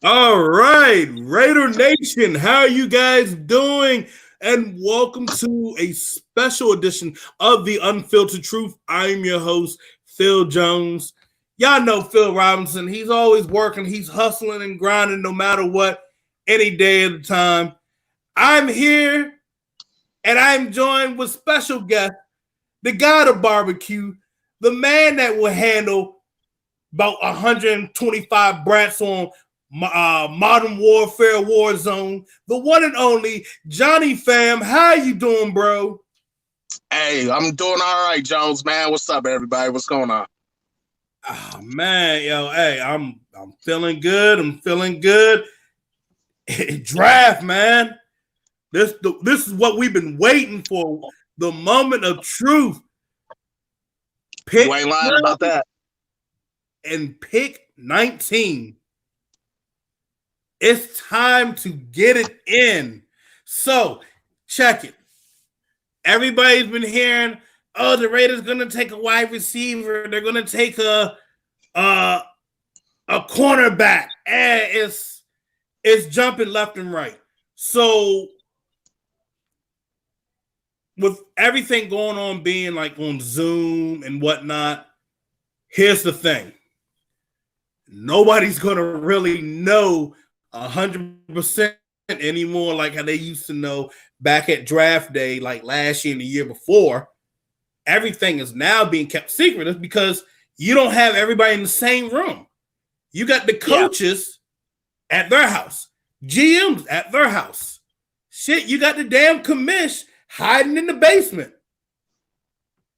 All right, Raider Nation, how are you guys doing? And welcome to a special edition of the Unfiltered Truth. I'm your host, Phil Jones. Y'all know Phil Robinson. He's always working, he's hustling and grinding no matter what, any day of the time. I'm here and I'm joined with special guest, the god of barbecue, the man that will handle about 125 brats on Modern Warfare Warzone, the one and only Johnny Fam. How you doing, bro? Hey, I'm doing all right, Jones, man. What's up, everybody? What's going on? Oh man, yo, hey, I'm feeling good. I'm feeling good. Draft, man. This is what we've been waiting for. The moment of truth. Pick you ain't lying about that. And pick 19. It's time to get it in. So, check it. Everybody's been hearing, oh, the Raiders going to take a wide receiver. They're going to take a cornerback. And it's jumping left and right. So, with everything going on being like on Zoom and whatnot, here's the thing. Nobody's going to really know 100% anymore like how they used to know back at draft day, like last year and the year before. Everything is now being kept secret. It's because you don't have everybody in the same room. You got the coaches at their house, GMs at their house. Shit, you got the damn commish hiding in the basement.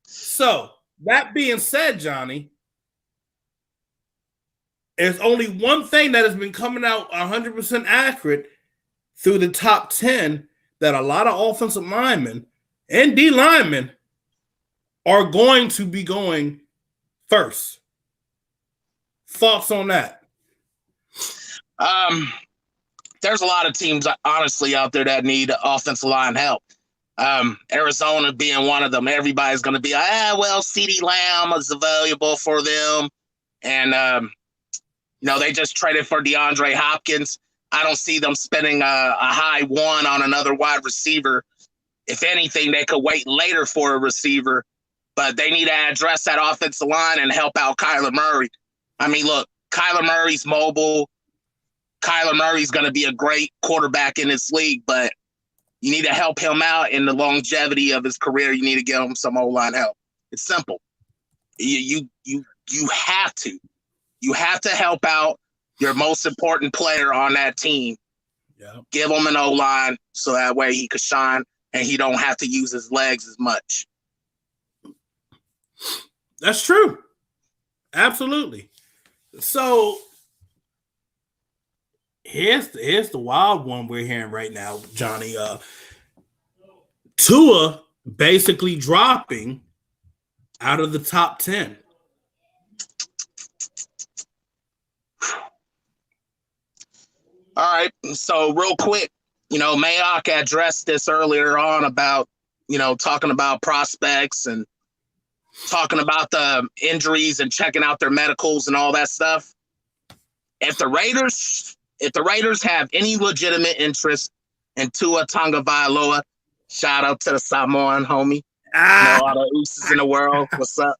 So, that being said, Johnny, there's only one thing that has been coming out 100% accurate through the top 10 that a lot of offensive linemen and D linemen are going to be going first. Thoughts on that? There's a lot of teams, honestly, out there that need offensive line help. Arizona being one of them. Everybody's going to be like, CeeDee Lamb is available for them. And, they just traded for DeAndre Hopkins. I don't see them spending a high one on another wide receiver. If anything, they could wait later for a receiver, but they need to address that offensive line and help out Kyler Murray. I mean, look, Kyler Murray's mobile. Kyler Murray's going to be a great quarterback in this league, but you need to help him out in the longevity of his career. You need to give him some O-line help. It's simple. You have to. You have to help out your most important player on that team. Yeah. Give him an O-line so that way he could shine and he don't have to use his legs as much. That's true. Absolutely. So here's the wild one we're hearing right now, Johnny. Tua basically dropping out of the top 10. All right. So real quick, Mayock addressed this earlier on about, talking about prospects and talking about the injuries and checking out their medicals and all that stuff. If the Raiders have any legitimate interest in Tua Tagovailoa, shout out to the Samoan homie. All the ooses in the world. What's up?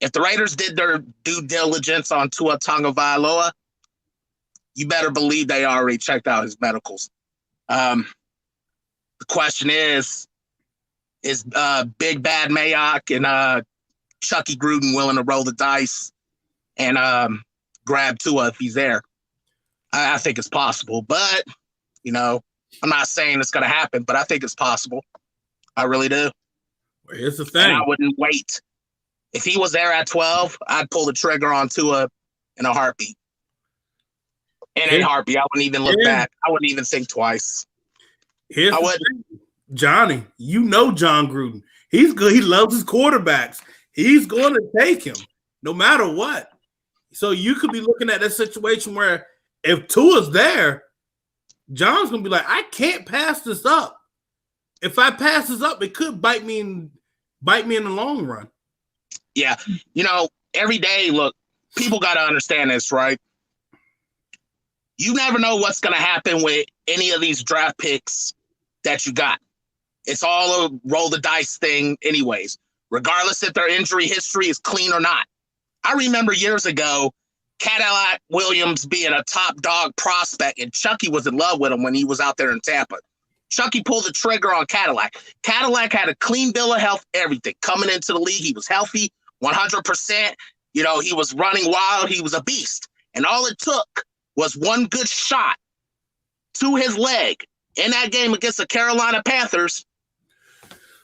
If the Raiders did their due diligence on Tua Tagovailoa, you better believe they already checked out his medicals. The question is Big Bad Mayock and Chucky Gruden willing to roll the dice and grab Tua if he's there? I think it's possible, but, I'm not saying it's going to happen, but I think it's possible. I really do. Well, here's the thing. And I wouldn't wait. If he was there at 12, I'd pull the trigger on Tua in a heartbeat. In a heartbeat. I wouldn't even look back. I wouldn't even think twice. Here's Johnny, John Gruden. He's good. He loves his quarterbacks. He's going to take him no matter what. So you could be looking at that situation where if Tua's there, John's going to be like, I can't pass this up. If I pass this up, it could bite me in the long run. Yeah. Every day, look, people got to understand this, right? You never know what's going to happen with any of these draft picks that you got. It's all a roll the dice thing anyways, regardless if their injury history is clean or not. I remember years ago, Cadillac Williams being a top dog prospect, and Chucky was in love with him when he was out there in Tampa. Chucky pulled the trigger on Cadillac. Cadillac had a clean bill of health, everything. Coming into the league, he was healthy, 100%. You know, he was running wild. He was a beast. And all it took was one good shot to his leg in that game against the Carolina Panthers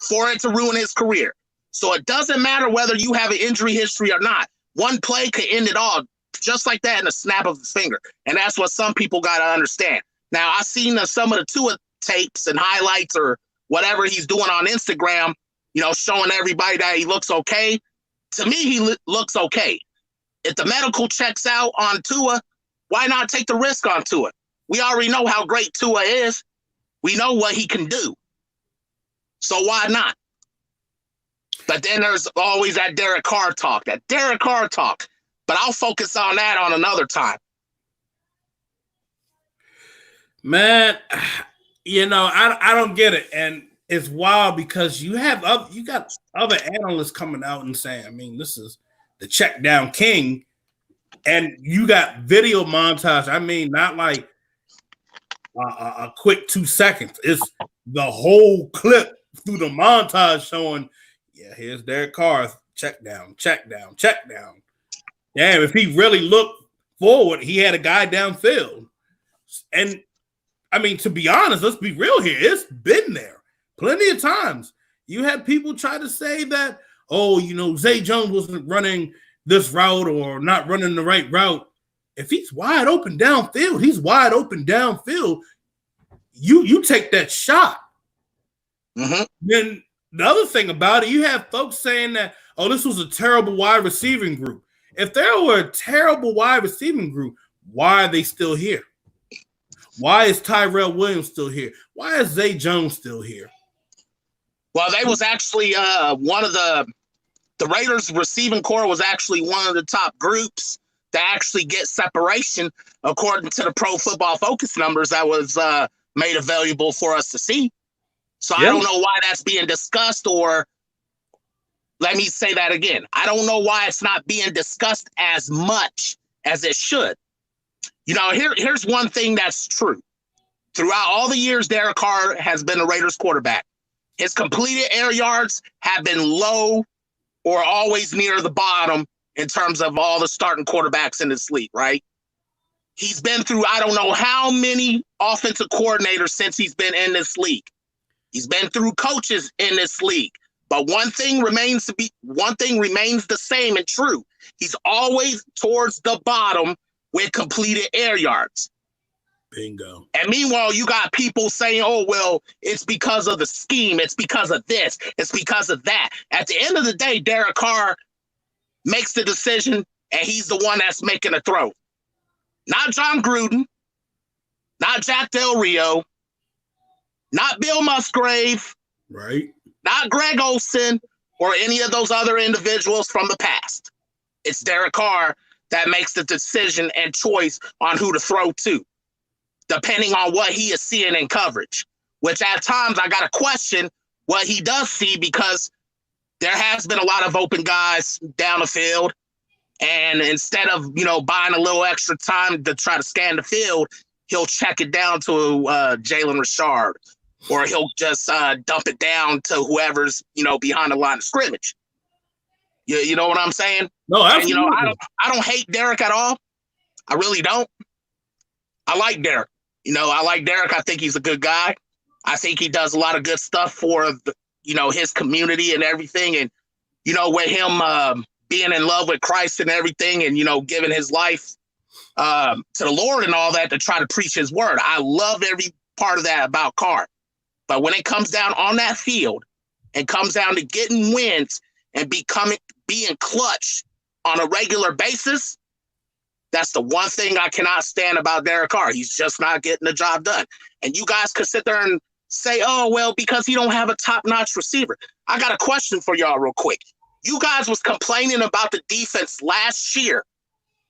for it to ruin his career. So it doesn't matter whether you have an injury history or not. One play could end it all, just like that, in a snap of his finger. And that's what some people got to understand. Now, I've seen some of the Tua tapes and highlights or whatever he's doing on Instagram, you know, showing everybody that he looks okay. To me, he looks okay. If the medical checks out on Tua, why not take the risk on Tua? We already know how great Tua is. We know what he can do. So why not? But then there's always that Derek Carr talk. But I'll focus on that on another time. Man, you know, I don't get it. And it's wild because you got other analysts coming out and saying, I mean, this is the check down king. And you got video montage. I mean, not like a quick 2 seconds. It's the whole clip through the montage showing, yeah, here's Derek Carr, check down. Damn, if he really looked forward, he had a guy downfield. And, I mean, to be honest, let's be real here. It's been there plenty of times. You had people try to say that, oh, you know, Zay Jones wasn't running this route or not running the right route. If he's wide open downfield, You take that shot. Mm-hmm. Then the other thing about it, you have folks saying that, oh, this was a terrible wide receiving group. If there were a terrible wide receiving group, why are they still here? Why is Tyrell Williams still here? Why is Zay Jones still here? Well, they was actually one of the Raiders receiving corps was actually one of the top groups to actually get separation according to the Pro Football Focus numbers that was made available for us to see. So I don't know why that's being discussed, or let me say that again. I don't know why it's not being discussed as much as it should. You know, here's one thing that's true. Throughout all the years Derek Carr has been the Raiders quarterback, his completed air yards have been low or always near the bottom in terms of all the starting quarterbacks in this league, right? He's been through I don't know how many offensive coordinators since he's been in this league. He's been through coaches in this league. But one thing remains the same and true. He's always towards the bottom with completed air yards. Bingo. And meanwhile, you got people saying, oh, well, it's because of the scheme. It's because of this. It's because of that. At the end of the day, Derek Carr makes the decision, and he's the one that's making the throw. Not John Gruden, not Jack Del Rio, not Bill Musgrave, right? Not Greg Olson or any of those other individuals from the past. It's Derek Carr that makes the decision and choice on who to throw to, depending on what he is seeing in coverage, which at times I got to question what he does see, because there has been a lot of open guys down the field. And instead of, you know, buying a little extra time to try to scan the field, he'll check it down to Jalen Richard, or he'll just dump it down to whoever's, you know, behind the line of scrimmage. You know what I'm saying? No, absolutely. And, you know, I don't hate Derek at all. I really don't. I like Derek. You know, I like Derek. I think he's a good guy. I think he does a lot of good stuff for, you know, his community and everything. And, you know, with him being in love with Christ and everything, and, you know, giving his life to the Lord and all that to try to preach his word. I love every part of that about Carr. But when it comes down on that field and comes down to getting wins and being clutch on a regular basis, that's the one thing I cannot stand about Derek Carr. He's just not getting the job done. And you guys could sit there and say, oh, well, because he don't have a top-notch receiver. I got a question for y'all real quick. You guys was complaining about the defense last year.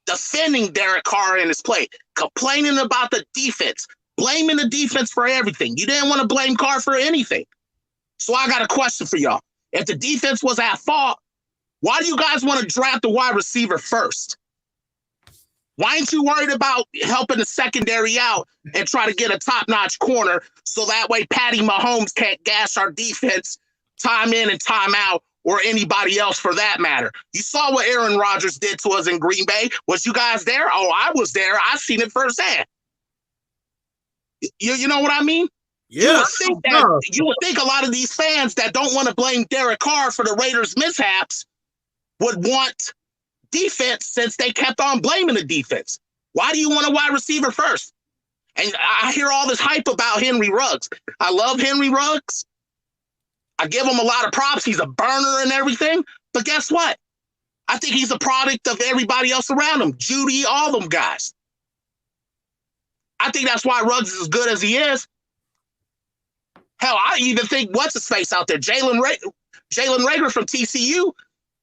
defending Derek Carr in his play, complaining about the defense, blaming the defense for everything. You didn't want to blame Carr for anything. So I got a question for y'all. If the defense was at fault, why do you guys want to draft a wide receiver first? Why ain't you worried about helping the secondary out and try to get a top-notch corner so that way Patty Mahomes can't gash our defense time in and time out, or anybody else for that matter? You saw what Aaron Rodgers did to us in Green Bay. Was you guys there? Oh, I was there. I've seen it firsthand. You know what I mean? Yeah. You would think a lot of these fans that don't want to blame Derek Carr for the Raiders' mishaps would want defense, since they kept on blaming the defense. Why do you want a wide receiver first? And I hear all this hype about Henry Ruggs. I love Henry Ruggs. I give him a lot of props. He's a burner and everything. But guess what? I think he's a product of everybody else around him. Judy, all them guys. I think that's why Ruggs is as good as he is. Hell, I even think what's his face out there, Jalen Reagor from TCU,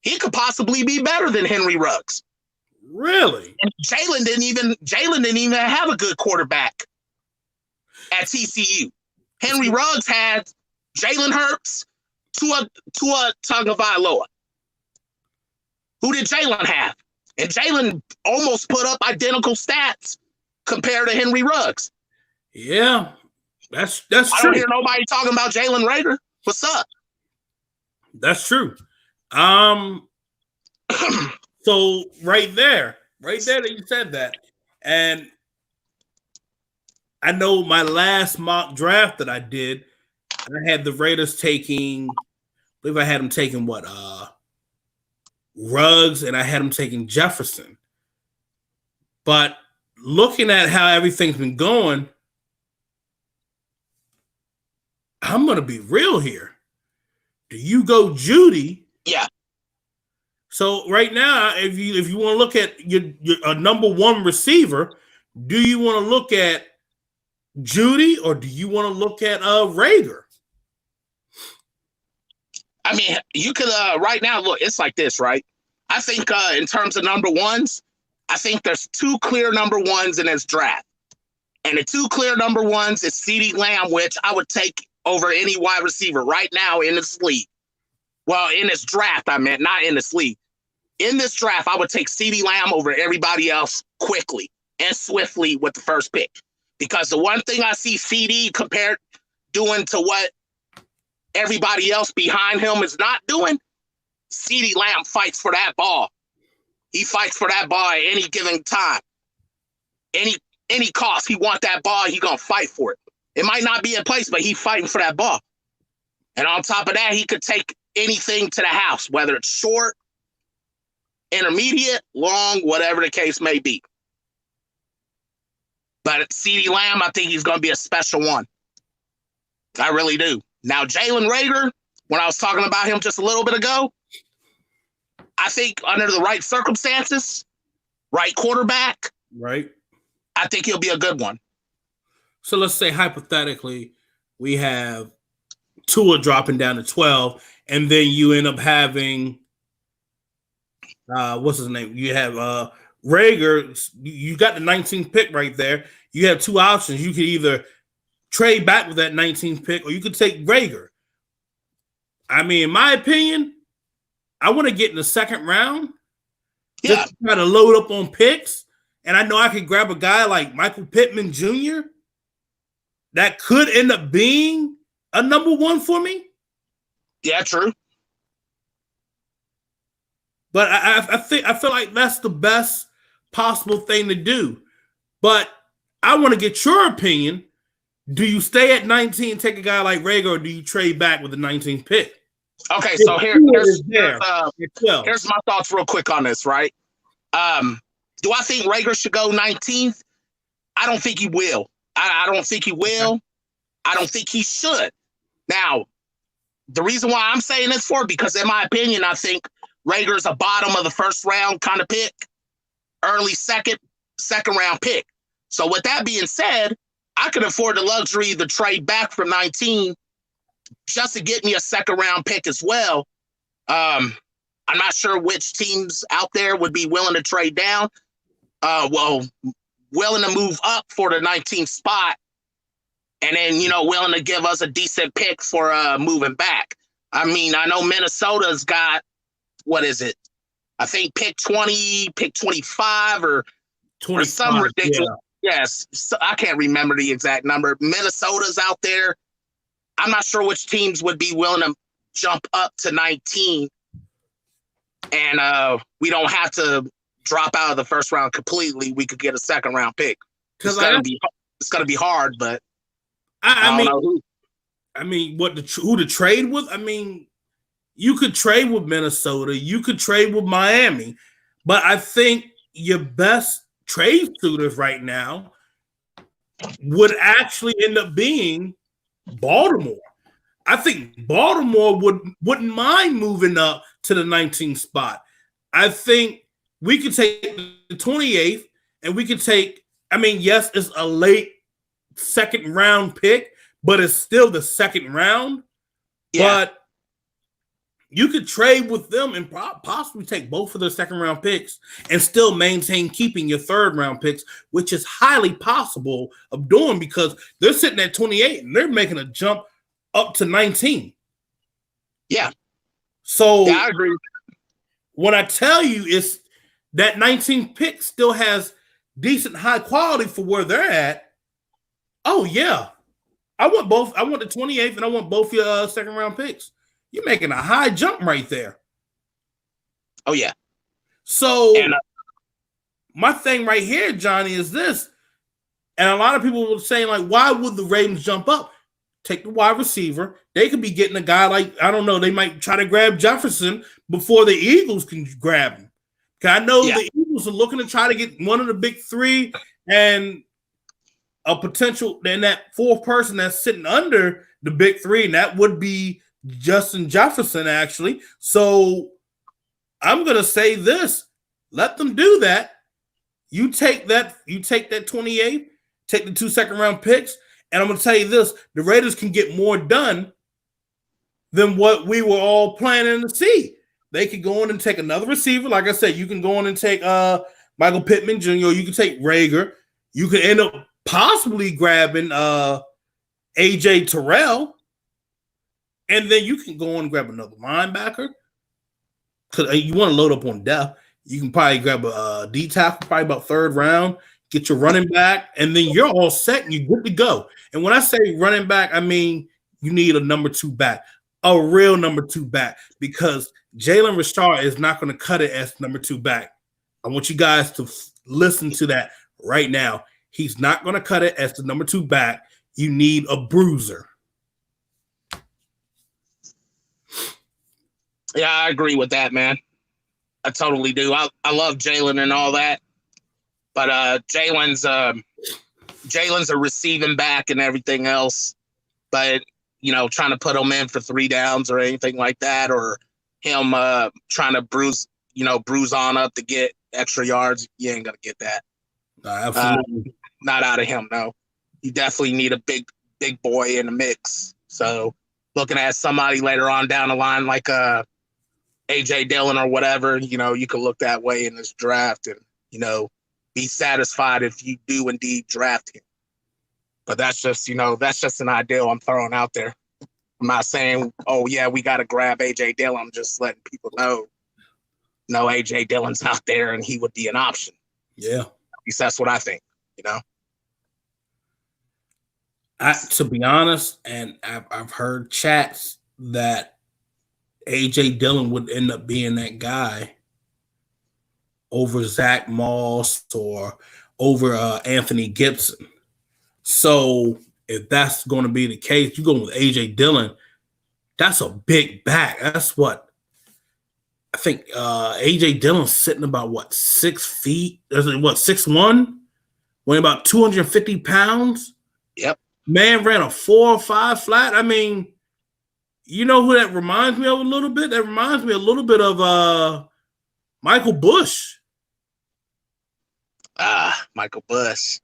he could possibly be better than Henry Ruggs. Really? And Jalen didn't even have a good quarterback at TCU. Henry Ruggs had Jalen Hurts, Tua Tagovailoa. Who did Jalen have? And Jalen almost put up identical stats compared to Henry Ruggs. Yeah, that's I true. don't hear nobody talking about Jalen Reagor. What's up? That's true. So right there that you said that, and I know my last mock draft that I did, I had the Raiders taking, I believe I had them taking Ruggs, and I had them taking Jefferson. But looking at how everything's been going, I'm gonna be real here. Do you go Judy? Yeah. So right now, if you want to look at your number one receiver, do you want to look at Judy or do you want to look at Reagor? I mean, you could right now look. It's like this, right? I think in terms of number ones, I think there's two clear number ones in this draft, and the two clear number ones is CeeDee Lamb, which I would take over any wide receiver right now in this league. Well, in this draft, I meant, not in this league. In this draft, I would take CeeDee Lamb over everybody else quickly and swiftly with the first pick. Because the one thing I see CeeDee compared doing to what everybody else behind him is not doing, CeeDee Lamb fights for that ball. He fights for that ball at any given time. Any cost, he want that ball, he gonna fight for it. It might not be in place, but he fighting for that ball. And on top of that, he could take anything to the house, whether it's short, intermediate, long, whatever the case may be. But CeeDee Lamb, I think he's going to be a special one. I really do. Now, Jalen Reagor, when I was talking about him just a little bit ago, I think under the right circumstances, right quarterback, right, I think he'll be a good one. So let's say hypothetically, we have Tua dropping down to 12, and then you end up having what's his name? You have Reagor. You got the 19th pick right there. You have two options. You could either trade back with that 19th pick, or you could take Reagor. I mean, in my opinion, I want to get in the second round. Yeah. Just to try to load up on picks. And I know I could grab a guy like Michael Pittman Jr. that could end up being a number one for me. Yeah, true. But I feel like that's the best possible thing to do. But I want to get your opinion. Do you stay at 19 and take a guy like Reagor, or do you trade back with the 19th pick? Okay, so here's my thoughts real quick on this, right? Do I think Reagor should go 19th? I don't think he will. I don't think he will. I don't think he should. Now, the reason why I'm saying this because in my opinion, I think Reagor's a bottom of the first round kind of pick, early second round pick. So with that being said, I could afford the luxury to trade back from 19 just to get me a second round pick as well. I'm not sure which teams out there would be willing to trade down. willing to move up for the 19th spot, and then willing to give us a decent pick for moving back. I mean, I know Minnesota's got, what is it? I think pick 20, pick 25, or some ridiculous. Yeah. Yes, so I can't remember the exact number. Minnesota's out there. I'm not sure which teams would be willing to jump up to 19, and we don't have to drop out of the first round completely. We could get a second round pick. It's gonna be hard, but I don't know who. I mean, who to trade with? I mean, you could trade with Minnesota, you could trade with Miami, but I think your best trade suitors right now would actually end up being Baltimore. I think Baltimore wouldn't mind moving up to the 19th spot. I think we could take the 28th, and we could take, I mean, yes, it's a late second round pick, but it's still the second round. Yeah. But you could trade with them and possibly take both of their second round picks and still maintain keeping your third round picks, which is highly possible of doing because they're sitting at 28 and they're making a jump up to 19. Yeah. So yeah, I agree. What I tell you is that 19th pick still has decent high quality for where they're at. Oh, yeah. I want both. I want the 28th and I want both your second round picks. You're making a high jump right there. Oh, yeah. So my thing right here, Johnny, is this. And a lot of people were saying, like, why would the Ravens jump up? Take the wide receiver. They could be getting a guy like, I don't know, they might try to grab Jefferson before the Eagles can grab him. Because I know the Eagles are looking to try to get one of the big three and a potential, and that fourth person that's sitting under the big three, and that would be Justin Jefferson, actually. So I'm going to say this. Let them do that. You take that 28, take the 2 second round picks, and I'm going to tell you this. The Raiders can get more done than what we were all planning to see. They could go in and take another receiver. Like I said, you can go in and take Michael Pittman Jr. You can take Rager. You can end up possibly grabbing AJ Terrell. And then you can go in and grab another linebacker. Because you want to load up on depth. You can probably grab a D tackle, probably about third round. Get your running back. And then you're all set and you're good to go. And when I say running back, I mean you need a number 2 back. A real number 2 back. Because Jalen Richard is not going to cut it as number 2 back. I want you guys to listen to that right now. He's not going to cut it as the number 2 back. You need a bruiser. Yeah, I agree with that, man. I totally do. I love Jalen and all that, but Jalen's a receiving back and everything else. But trying to put him in for 3 downs or anything like that, or him trying to bruise on up to get extra yards, you ain't gonna get that. Absolutely not out of him. No, you definitely need a big boy in the mix. So looking at somebody later on down the line like AJ Dillon or whatever, you could look that way in this draft and, be satisfied if you do indeed draft him. But that's just an ideal I'm throwing out there. I'm not saying, oh, yeah, we got to grab AJ Dillon. I'm just letting people know, no, AJ Dillon's out there and he would be an option. Yeah. At least that's what I think, To be honest, and I've heard chats that AJ Dillon would end up being that guy over Zach Moss or over Anthony Gibson. So if that's going to be the case, you go with AJ Dillon. That's a big back. That's what I think. AJ Dillon's sitting about 6 feet. 6'1", weighing about 250 pounds. Yep. Man ran a 4.5 flat. I mean, you know who that reminds me of a little bit? That reminds me a little bit of Michael Bush. Michael Bush.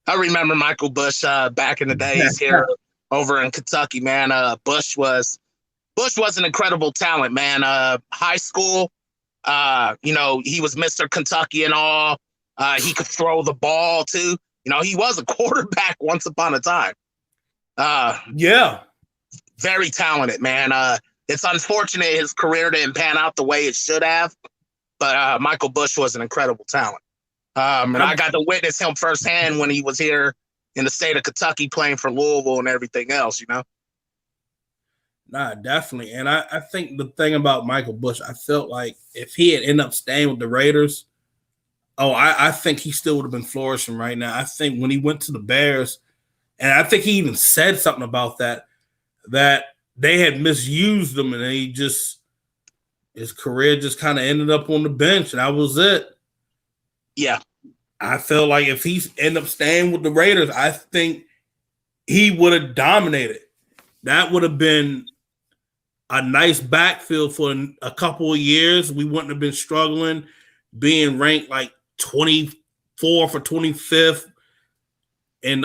I remember Michael Bush back in the days here over in Kentucky, man. Bush was an incredible talent, man. High school, he was Mr. Kentucky and all. He could throw the ball too. You know, he was a quarterback once upon a time. Yeah. Very talented, man. It's unfortunate his career didn't pan out the way it should have, but Michael Bush was an incredible talent. And I got to witness him firsthand when he was here in the state of Kentucky playing for Louisville and everything else, you know? Nah, definitely. And I think the thing about Michael Bush, I felt like if he had ended up staying with the Raiders, I think he still would have been flourishing right now. I think when he went to the Bears, and I think he even said something about that they had misused him and his career just kind of ended up on the bench, and that was it. Yeah. I feel like if he ended up staying with the Raiders, I think he would have dominated. That would have been a nice backfield for a couple of years. We wouldn't have been struggling, being ranked like 24th or 25th in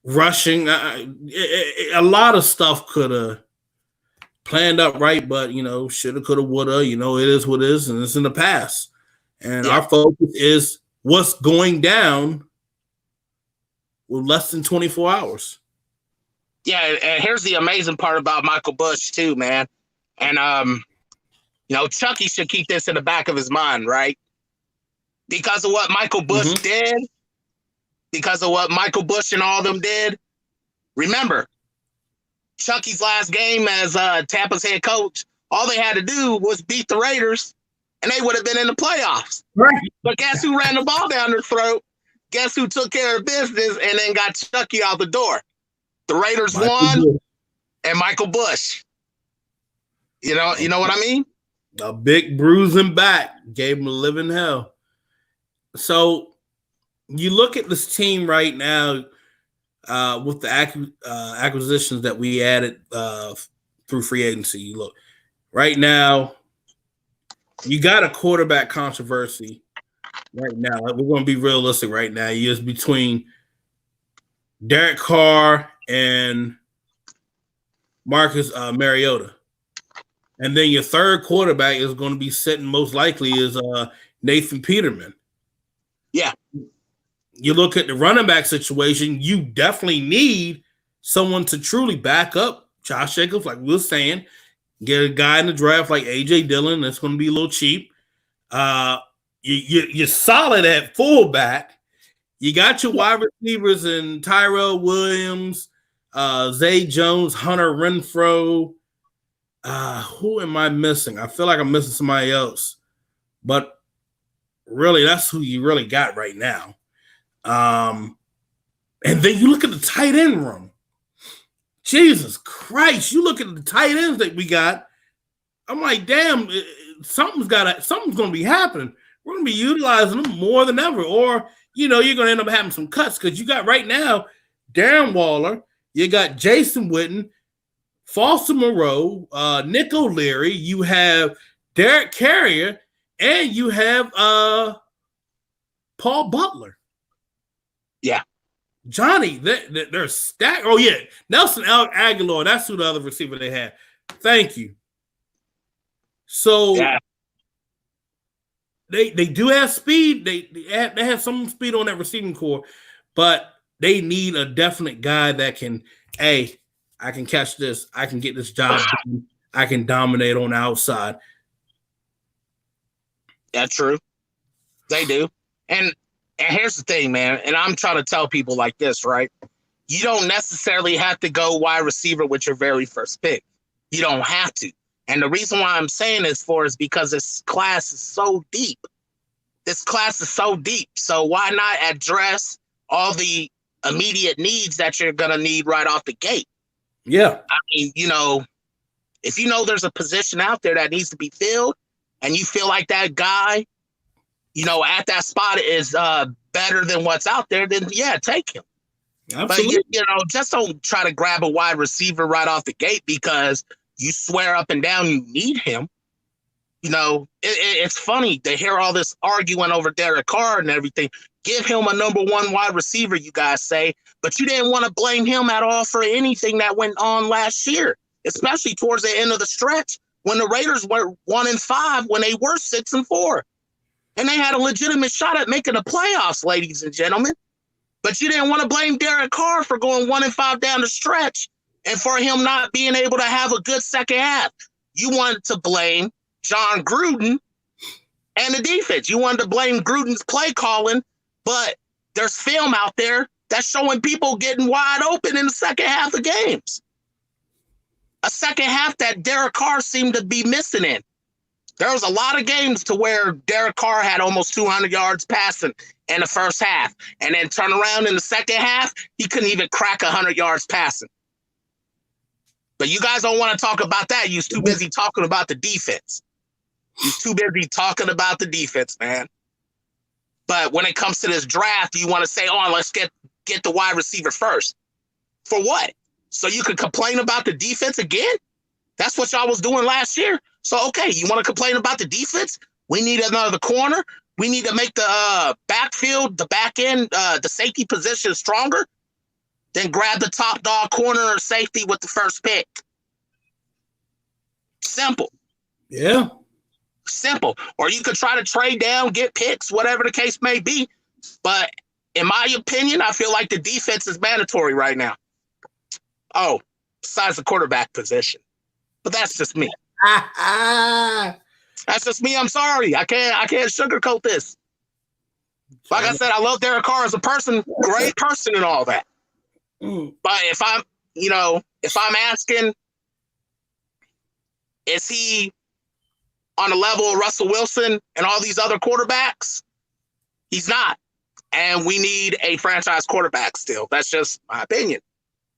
rushing. A lot of stuff could have planned up right, but, you know, shoulda, coulda, woulda. You know, it is what it is, and it's in the past. And our focus is what's going down with less than 24 hours. Yeah, and here's the amazing part about Michael Bush too, man. And you know, Chucky should keep this in the back of his mind, right? Because of what Michael Bush did, because of what Michael Bush and all them did. Remember, Chucky's last game as Tampa's head coach, all they had to do was beat the Raiders, and they would have been in the playoffs. Right. But guess who ran the ball down their throat? Guess who took care of business and then got Chucky out the door? The Raiders won, and Michael Bush. You know what I mean? A big bruising back gave him a living hell. So you look at this team right now with the acquisitions that we added through free agency. You look right now, you got a quarterback controversy right now. We're going to be realistic right now. It's between Derek Carr and Marcus Mariota. And then your third quarterback is going to be sitting most likely is Nathan Peterman. Yeah. You look at the running back situation, you definitely need someone to truly back up Josh Jacobs, like we were saying. Get a guy in the draft like A.J. Dillon. That's going to be a little cheap. You're solid at fullback. You got your wide receivers in Tyrell Williams, Zay Jones, Hunter Renfrow. Who am I missing? I feel like I'm missing somebody else. But really, that's who you really got right now. And then you look at the tight end room. Jesus Christ, you look at the tight ends that we got. I'm like, damn, something's going to be happening. We're going to be utilizing them more than ever. Or, you know, you're going to end up having some cuts because you got right now Darren Waller, you got Jason Witten, Foster Moreau, Nick O'Leary, you have Derek Carrier, and you have Paul Butler. Yeah. Johnny, they're stacked. Oh, yeah. Nelson Aguilar, that's who the other receiver they had. Thank you. So they do have speed. They have some speed on that receiving core, but they need a definite guy that can, hey, I can catch this. I can get this job done. I can dominate on the outside. That's true. They do. And here's the thing, man, and I'm trying to tell people like this, right? You don't necessarily have to go wide receiver with your very first pick. You don't have to. And the reason why I'm saying this is because this class is so deep. This class is so deep. So why not address all the immediate needs that you're going to need right off the gate? Yeah. I mean, you know, if you know there's a position out there that needs to be filled and you feel like that guy, you know, at that spot is better than what's out there, then yeah, take him. Absolutely. But, you know, just don't try to grab a wide receiver right off the gate because you swear up and down you need him. You know, it's funny to hear all this arguing over Derek Carr and everything. Give him a number one wide receiver, you guys say, but you didn't want to blame him at all for anything that went on last year, especially towards the end of the stretch when the Raiders were 1-5 when they were 6-4. and they had a legitimate shot at making the playoffs, ladies and gentlemen. But you didn't want to blame Derek Carr for going 1-5 down the stretch and for him not being able to have a good second half. You wanted to blame John Gruden and the defense. You wanted to blame Gruden's play calling, but there's film out there that's showing people getting wide open in the second half of games. A second half that Derek Carr seemed to be missing in. There was a lot of games to where Derek Carr had almost 200 yards passing in the first half. And then turn around in the second half, he couldn't even crack 100 yards passing. But you guys don't want to talk about that. You're too busy talking about the defense. You're too busy talking about the defense, man. But when it comes to this draft, you want to say, oh, let's get the wide receiver first. For what? So you could complain about the defense again? That's what y'all was doing last year. So, okay, you want to complain about the defense? We need another corner. We need to make the backfield, the back end, the safety position stronger. Then grab the top dog corner or safety with the first pick. Simple. Yeah. Simple. Or you could try to trade down, get picks, whatever the case may be. But in my opinion, I feel like the defense is mandatory right now. Oh, besides the quarterback position. But that's just me. That's just me. I'm sorry. I can't sugarcoat this. Like I said, I love Derek Carr as a person, great person and all that. But if I'm asking, is he on the level of Russell Wilson and all these other quarterbacks? He's not. And we need a franchise quarterback still. That's just my opinion.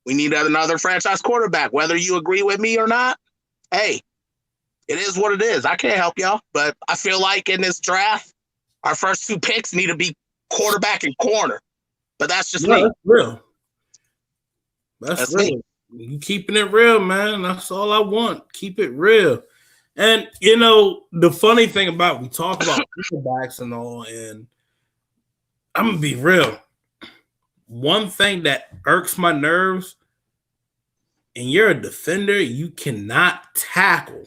We need another franchise quarterback. Whether you agree with me or not, hey, it is what it is. I can't help y'all. But I feel like in this draft, our first two picks need to be quarterback and corner. But that's just me. That's real. That's real. Me. You keeping it real, man. That's all I want. Keep it real. And, the funny thing about, we talk about quarterbacks and all, and I'm going to be real. One thing that irks my nerves, and you're a defender, you cannot tackle.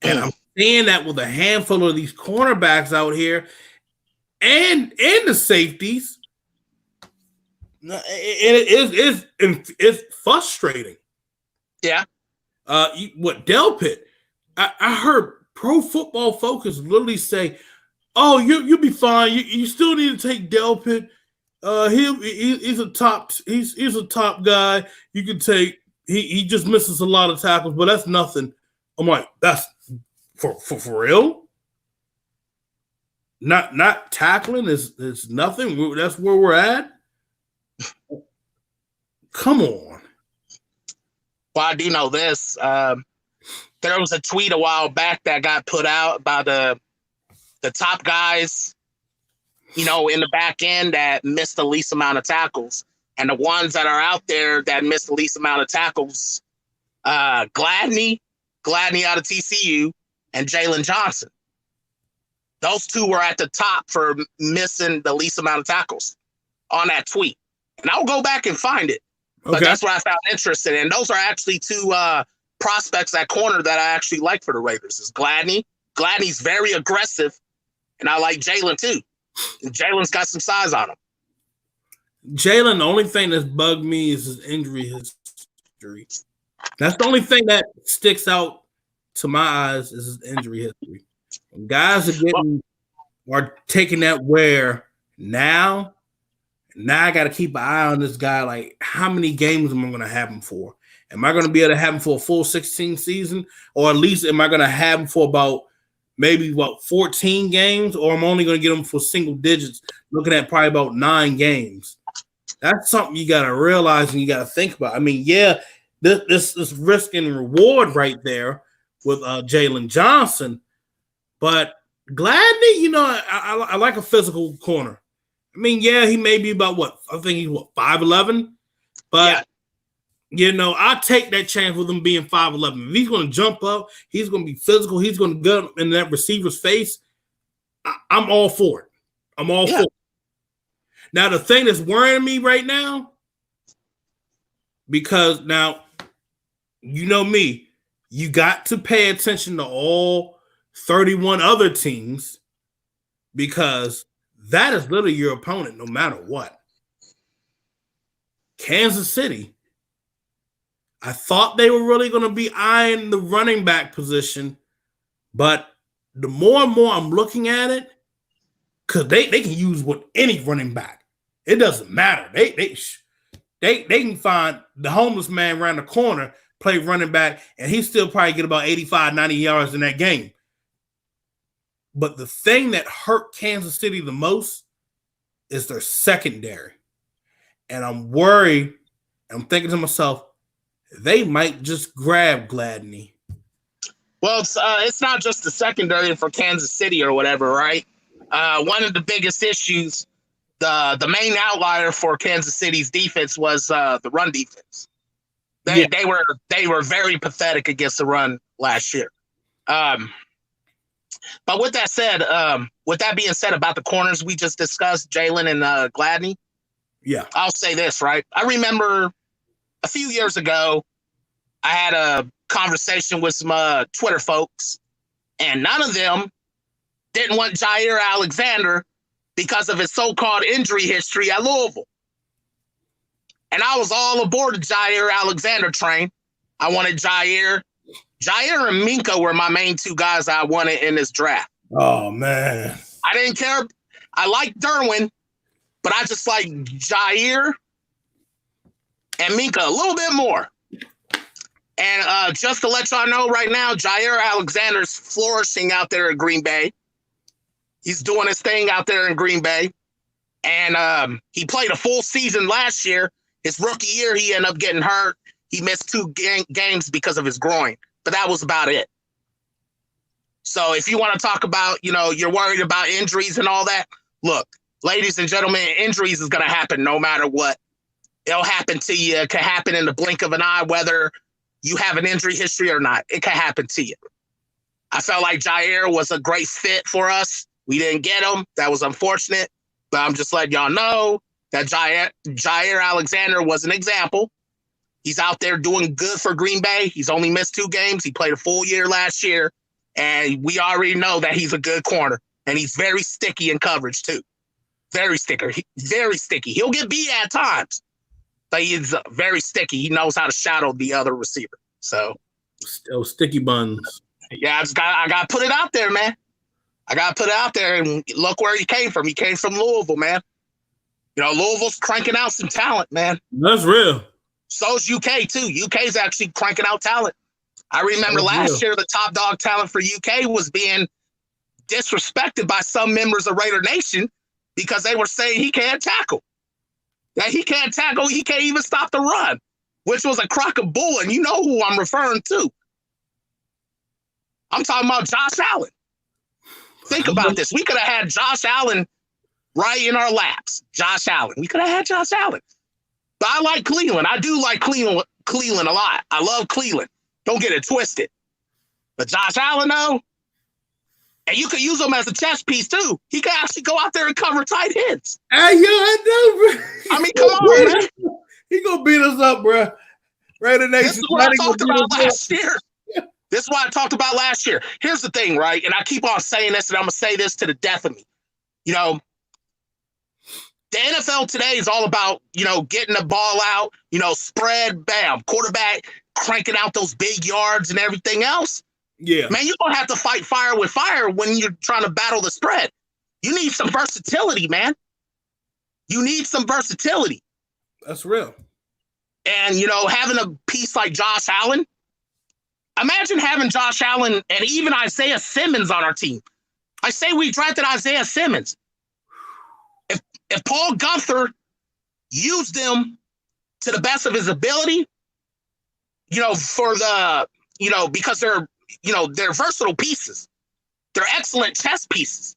And I'm seeing that with a handful of these cornerbacks out here and the safeties. It's frustrating. Yeah. Delpit? I heard Pro Football Focus literally say, "Oh, you'll be fine. You still need to take Delpit. He's a top guy. You can take. He just misses a lot of tackles, but that's nothing." I'm like, that's for real. Not tackling is nothing. That's where we're at. Come on. Well, I do know this. There was a tweet a while back that got put out by the top guys, in the back end that missed the least amount of tackles. And the ones that are out there that missed the least amount of tackles, Gladney out of TCU, and Jalen Johnson. Those two were at the top for missing the least amount of tackles on that tweet. And I'll go back and find it. But that's what I found interesting. And those are actually two prospects at corner that I actually like for the Raiders. Is Gladney. Gladney's very aggressive, and I like Jalen too. Jalen's got some size on him. Jalen, the only thing that's bugged me is his injury history. That's the only thing that sticks out to my eyes is his injury history. When guys are taking that wear now I got to keep an eye on this guy. Like, how many games am I going to have him for? Am I going to be able to have him for a full 16 season? Or at least am I going to have him for about maybe 14 games? Or I'm only going to get him for single digits, looking at probably about 9 games. That's something you got to realize and you got to think about. I mean, yeah, this risk and reward right there with Jalen Johnson. But Gladney, I like a physical corner. I mean, yeah, he may be about I think he's 5'11", but I'll take that chance with him being 5'11". If he's going to jump up, he's going to be physical, he's going to go in that receiver's face. I'm all for it. I'm all for it. Now, the thing that's worrying me right now, because now, me, you got to pay attention to all 31 other teams because that is literally your opponent no matter what. Kansas City, I thought they were really going to be eyeing the running back position, but the more and more I'm looking at it, because they can use with any running back. It doesn't matter. They can find the homeless man around the corner, play running back, and he still probably get about 85, 90 yards in that game. But the thing that hurt Kansas City the most is their secondary. And I'm worried. I'm thinking to myself, they might just grab Gladney. Well, it's not just the secondary for Kansas City or whatever, right? One of the biggest issues, the main outlier for Kansas City's defense was the run defense. They were very pathetic against the run last year. But with that said, with that being said about the corners we just discussed, Jalen and Gladney, yeah, I'll say this, right? I remember a few years ago, I had a conversation with some Twitter folks, and none of them didn't want Jair Alexander because of his so-called injury history at Louisville. And I was all aboard the Jair Alexander train. I wanted Jair. Jair and Minka were my main two guys I wanted in this draft. Oh, man. I didn't care. I liked Derwin, but I just like Jair and Minka a little bit more. And just to let y'all know right now, Jair Alexander's flourishing out there at Green Bay. He's doing his thing out there in Green Bay. And he played a full season last year. His rookie year, he ended up getting hurt. He missed 2 games because of his groin. But that was about it. So if you want to talk about, you're worried about injuries and all that, look, ladies and gentlemen, injuries is going to happen no matter what. It'll happen to you. It can happen in the blink of an eye, whether you have an injury history or not. It can happen to you. I felt like Jair was a great fit for us. We didn't get him. That was unfortunate. But I'm just letting y'all know that Jair Alexander was an example. He's out there doing good for Green Bay. He's only missed 2 games. He played a full year last year. And we already know that he's a good corner. And he's very sticky in coverage, too. Very sticky. Very sticky. He'll get beat at times. But he's very sticky. He knows how to shadow the other receiver. So, still sticky buns. Yeah, I got to put it out there, man. I got to put it out there, and look where he came from. He came from Louisville, man. Louisville's cranking out some talent, man. That's real. So's UK, too. UK's actually cranking out talent. I remember last year the top dog talent for UK was being disrespected by some members of Raider Nation because they were saying he can't tackle. That he can't tackle, he can't even stop the run, which was a crock of bull, and you know who I'm referring to. I'm talking about Josh Allen. Think about this. We could have had Josh Allen right in our laps. Josh Allen. We could have had Josh Allen. But I like Cleveland. I do like Cleveland a lot. I love Cleveland. Don't get it twisted. But Josh Allen, though, and you could use him as a chess piece, too. He could actually go out there and cover tight ends. Hey, yo, I know, bro. I mean, come on, man. He gonna beat us up, bro. Raider Nation. This is what I talked about last year. This is what I talked about last year. Here's the thing, right? And I keep on saying this, and I'm going to say this to the death of me. The NFL today is all about, getting the ball out, spread, bam, quarterback cranking out those big yards and everything else. Yeah. Man, you're going to have to fight fire with fire when you're trying to battle the spread. You need some versatility, man. You need some versatility. That's real. And, having a piece like Josh Allen, imagine having Josh Allen and even Isaiah Simmons on our team. I say we drafted Isaiah Simmons. If Paul Gunther used them to the best of his ability, because they're versatile pieces. They're excellent chess pieces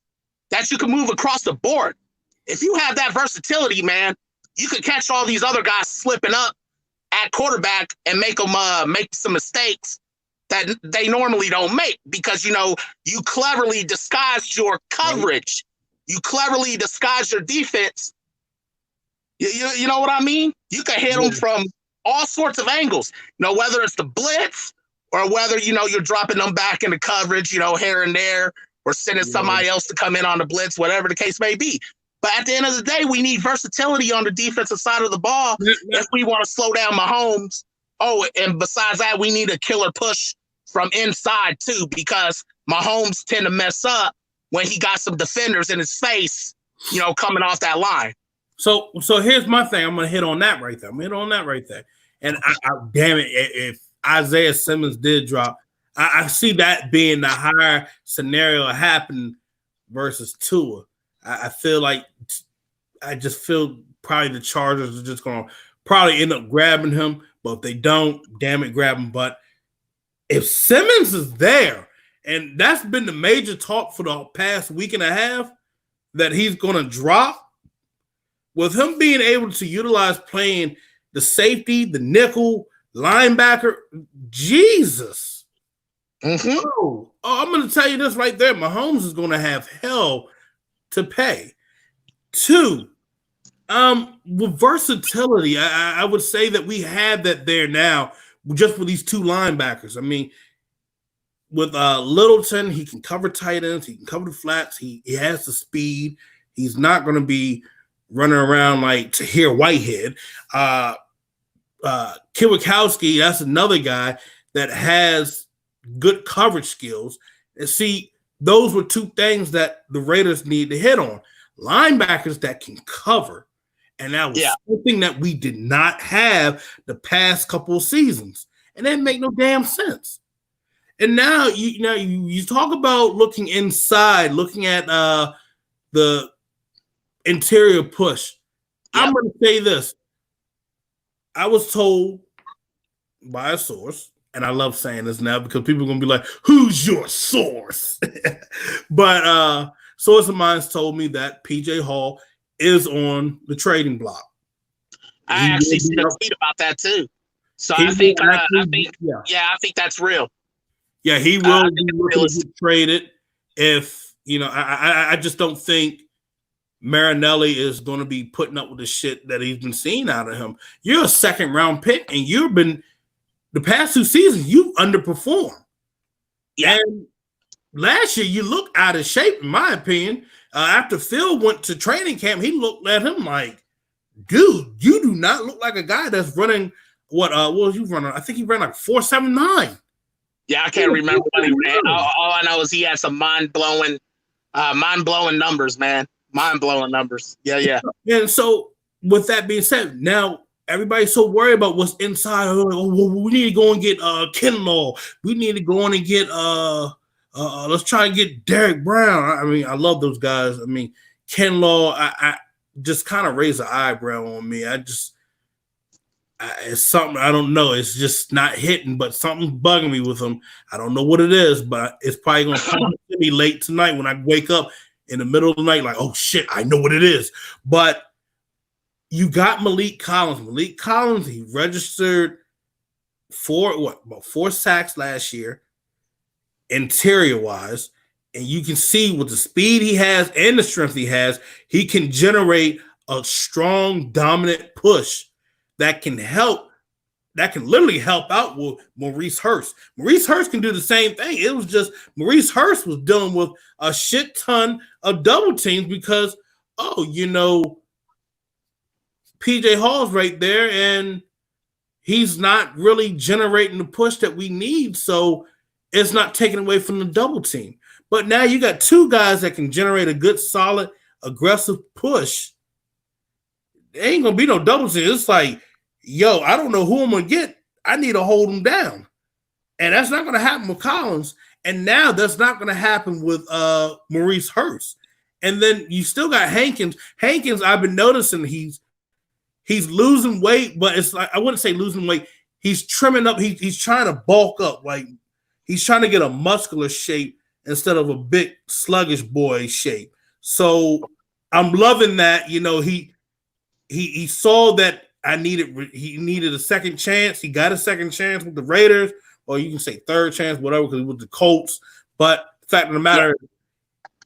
that you can move across the board. If you have that versatility, man, you could catch all these other guys slipping up at quarterback and make them make some mistakes that they normally don't make because, you cleverly disguised your coverage. You cleverly disguise your defense. You know what I mean? You can hit them from all sorts of angles, whether it's the blitz or whether, you're dropping them back into coverage, here and there, or sending somebody else to come in on the blitz, whatever the case may be. But at the end of the day, we need versatility on the defensive side of the ball if we want to slow down Mahomes. Oh, and besides that, we need a killer push from inside too, because Mahomes tend to mess up when he got some defenders in his face, coming off that line. So here's my thing. I'm gonna hit on that right there. And I damn it, if Isaiah Simmons did drop, I see that being the higher scenario happening versus Tua. I feel probably the Chargers are just gonna probably end up grabbing him, but if they don't, damn it, grab him. But if Simmons is there, and that's been the major talk for the past week and a half, that he's gonna drop. With him being able to utilize playing the safety, the nickel, linebacker, Jesus. Mm-hmm. Oh, I'm going to tell you this right there. Mahomes is going to have hell to pay. 2, with versatility, I would say that we have that there now just with these 2 linebackers. I mean, with Littleton, he can cover tight ends. He can cover the flats. He has the speed. He's not going to be running around like Tahir Whitehead. Kwiatkowski, that's another guy that has good coverage skills. And see, those were 2 things that the Raiders need to hit on. Linebackers that can cover. And that was something that we did not have the past couple of seasons. And that make no damn sense. And now you talk about looking inside, looking at the interior push. Yep. I'm going to say this. I was told by a source, and I love saying this now because people are going to be like, who's your source? But source of mine told me that PJ Hall is on the trading block. I actually see a tweet about that too. So I think that's real. Yeah, he will be looking to get traded if, I just don't think Marinelli is going to be putting up with the shit that he's been seeing out of him. You're a 2nd round pick, and you've been the past 2 seasons you've underperformed. Yeah. And last year you looked out of shape, in my opinion. After Phil went to training camp, he looked at him like, "Dude, you do not look like a guy that's running." What was you running? I think he ran like 4.79. Yeah, I can't remember what he ran. All I know is he had some mind-blowing numbers, man. Mind-blowing numbers. Yeah. And so, with that being said, now everybody's so worried about what's inside. We need to go and get Kinlaw. We need to go on and get let's try and get Derek Brown. I mean, I love those guys. I mean, Kinlaw, I just kind of raised an eyebrow on me. It's something I don't know. It's just not hitting, but something's bugging me with him. I don't know what it is, but it's probably going to come to me late tonight when I wake up in the middle of the night, like, oh shit, I know what it is. But you got Malik Collins. Malik Collins, he registered about 4 sacks last year, interior-wise. And you can see with the speed he has and the strength he has, he can generate a strong, dominant push that can literally help out with Maurice Hurst. Maurice Hurst can do the same thing. It was just Maurice Hurst was dealing with a shit ton of double teams because, PJ Hall's right there and he's not really generating the push that we need. So it's not taken away from the double team. But now you got 2 guys that can generate a good, solid, aggressive push. There ain't going to be no double team. It's like, yo, I don't know who I'm going to get. I need to hold him down. And that's not going to happen with Collins. And now that's not going to happen with Maurice Hurst. And then you still got Hankins. Hankins, I've been noticing he's losing weight, but it's like, I wouldn't say losing weight. He's trimming up. He's trying to bulk up. Like he's trying to get a muscular shape instead of a big sluggish boy shape. So I'm loving that. He saw that he needed a second chance. He got a second chance with the Raiders, or you can say third chance, whatever, because with the Colts. But the fact of the matter,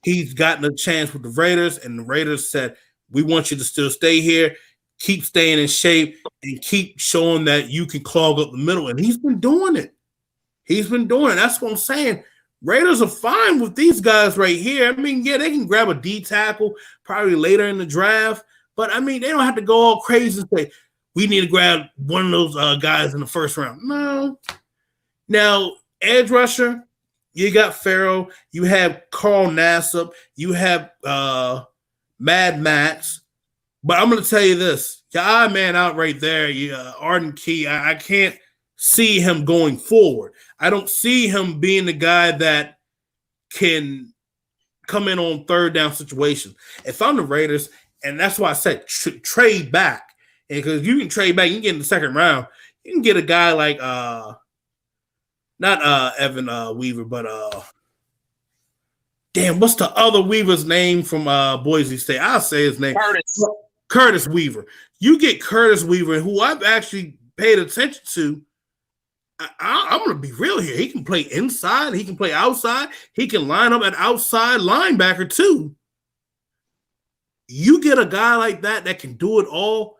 he's gotten a chance with the Raiders, and the Raiders said, we want you to still stay here, keep staying in shape, and keep showing that you can clog up the middle. And he's been doing it. That's what I'm saying. Raiders are fine with these guys right here. I mean, yeah, they can grab a D tackle probably later in the draft, but I mean, they don't have to go all crazy and say, we need to grab one of those guys in the first round. No. Now, edge rusher, you got Farrell, you have Carl Nassib, you have Mad Max. But I'm going to tell you this, your odd man out right there, Arden Key, I can't see him going forward. I don't see him being the guy that can come in on third down situations. If I'm the Raiders, and that's why I said trade back, because you can trade back, you can get in the second round, you can get a guy like not Evan Weaver, but damn, what's the other Weaver's name from Boise State? I'll say his name. Curtis Weaver. You get Curtis Weaver, who I've actually paid attention to. I'm going to be real here. He can play inside. He can play outside. He can line up at outside linebacker too. You get a guy like that can do it all.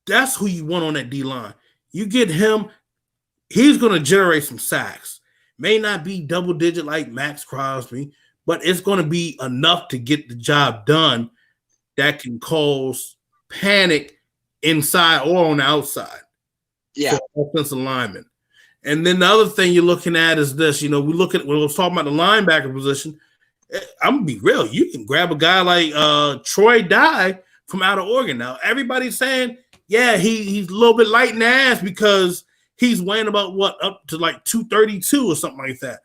That's who you want on that D-line. You get him, he's going to generate some sacks. May not be double digit like Max Crosby, but it's going to be enough to get the job done that can cause panic inside or on the outside. Yeah. For offensive linemen. And then the other thing you're looking at is this. You know, we look at when we was talking about the linebacker position. I'm gonna be real. You can grab a guy like Troy Dye from out of Oregon. Now, everybody's saying, yeah, he's a little bit light in the ass because he's weighing about up to like 232 or something like that.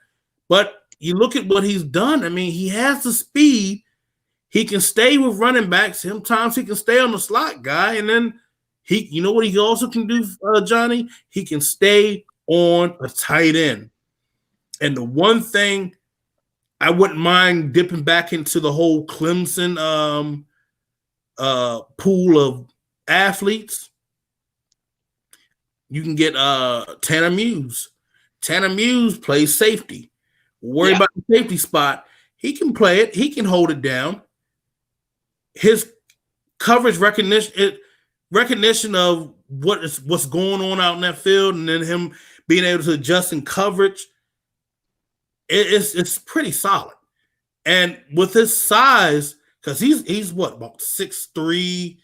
But you look at what he's done. I mean, he has the speed. He can stay with running backs. Sometimes he can stay on the slot guy, and then you know what he also can do, Johnny? He can stay on a tight end. And the one thing I wouldn't mind dipping back into the whole Clemson pool of athletes. You can get Tanner Muse. Tanner Muse plays safety. Worry about the safety spot. He can play it. He can hold it down. His coverage recognition of what's going on out in that field, and then him being able to adjust in coverage, it's pretty solid. And with his size, because he's what, about 6'3",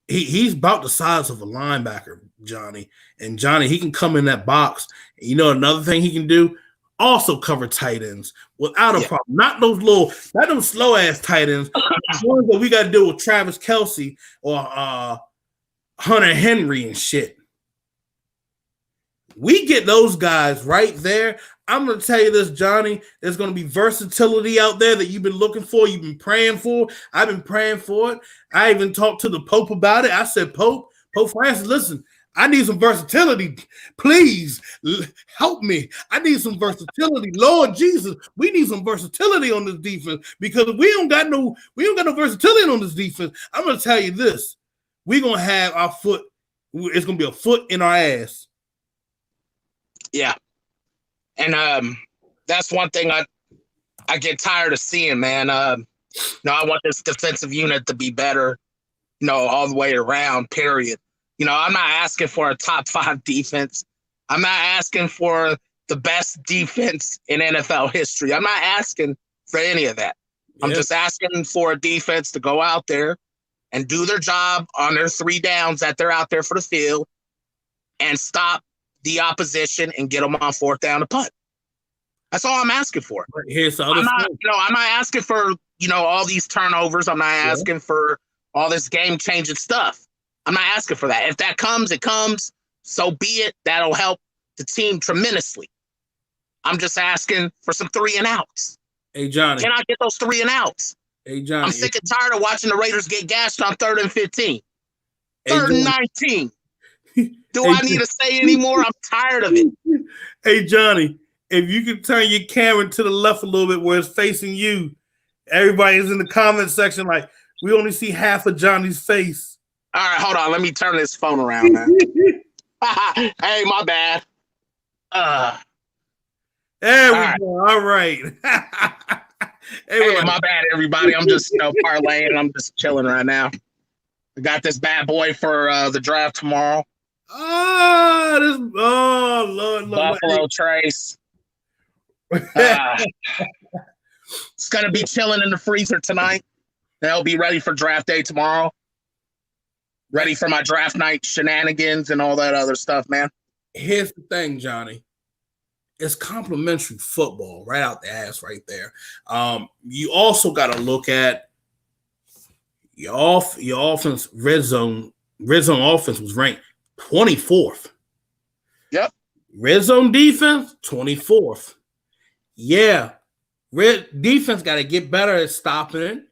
he's about the size of a linebacker, Johnny. And Johnny, he can come in that box. You know, another thing he can do, also cover tight ends without a problem. Not those slow ass tight ends. The ones that we got to deal with Travis Kelce or Hunter Henry and shit. We get those guys right there. I'm going to tell you this, Johnny. There's going to be versatility out there that you've been looking for. You've been praying for. I've been praying for it. I even talked to the Pope about it. I said, Pope Francis, listen, I need some versatility. Please help me. I need some versatility. Lord Jesus, we need some versatility on this defense because we don't got no versatility on this defense. I'm going to tell you this. We're going to have our foot. It's going to be a foot in our ass. Yeah. And that's one thing I get tired of seeing, man. I want this defensive unit to be better, all the way around, period. I'm not asking for a top 5 defense. I'm not asking for the best defense in NFL history. I'm not asking for any of that. Yeah. I'm just asking for a defense to go out there and do their job on their 3 downs that they're out there for the field and stop the opposition and get them on 4th down to punt. That's all I'm asking for. Here's the other I'm not asking for, all these turnovers. I'm not asking for all this game-changing stuff. I'm not asking for that. If that comes, it comes. So be it. That'll help the team tremendously. I'm just asking for some 3 and outs. Hey, Johnny. Can I get those 3 and outs? Hey, Johnny. I'm sick and tired of watching the Raiders get gashed on 3rd and 15. 3rd and 19. Do I need to say anymore? I'm tired of it. Hey, Johnny, if you could turn your camera to the left a little bit where it's facing you, everybody's in the comment section like, we only see half of Johnny's face. All right, hold on. Let me turn this phone around now. Hey, my bad. There we go. All right. Hey, my bad, everybody. I'm just parlaying. I'm just chilling right now. I got this bad boy for the draft tomorrow. Lord. Buffalo Trace. It's going to be chilling in the freezer tonight. They'll be ready for draft day tomorrow. Ready for my draft night shenanigans and all that other stuff, man. Here's the thing, Johnny. It's complimentary football right out the ass right there. You also got to look at your offense. Red zone offense was ranked 24th. Yep. Red zone defense 24th. Yeah, red defense got to get better at stopping it.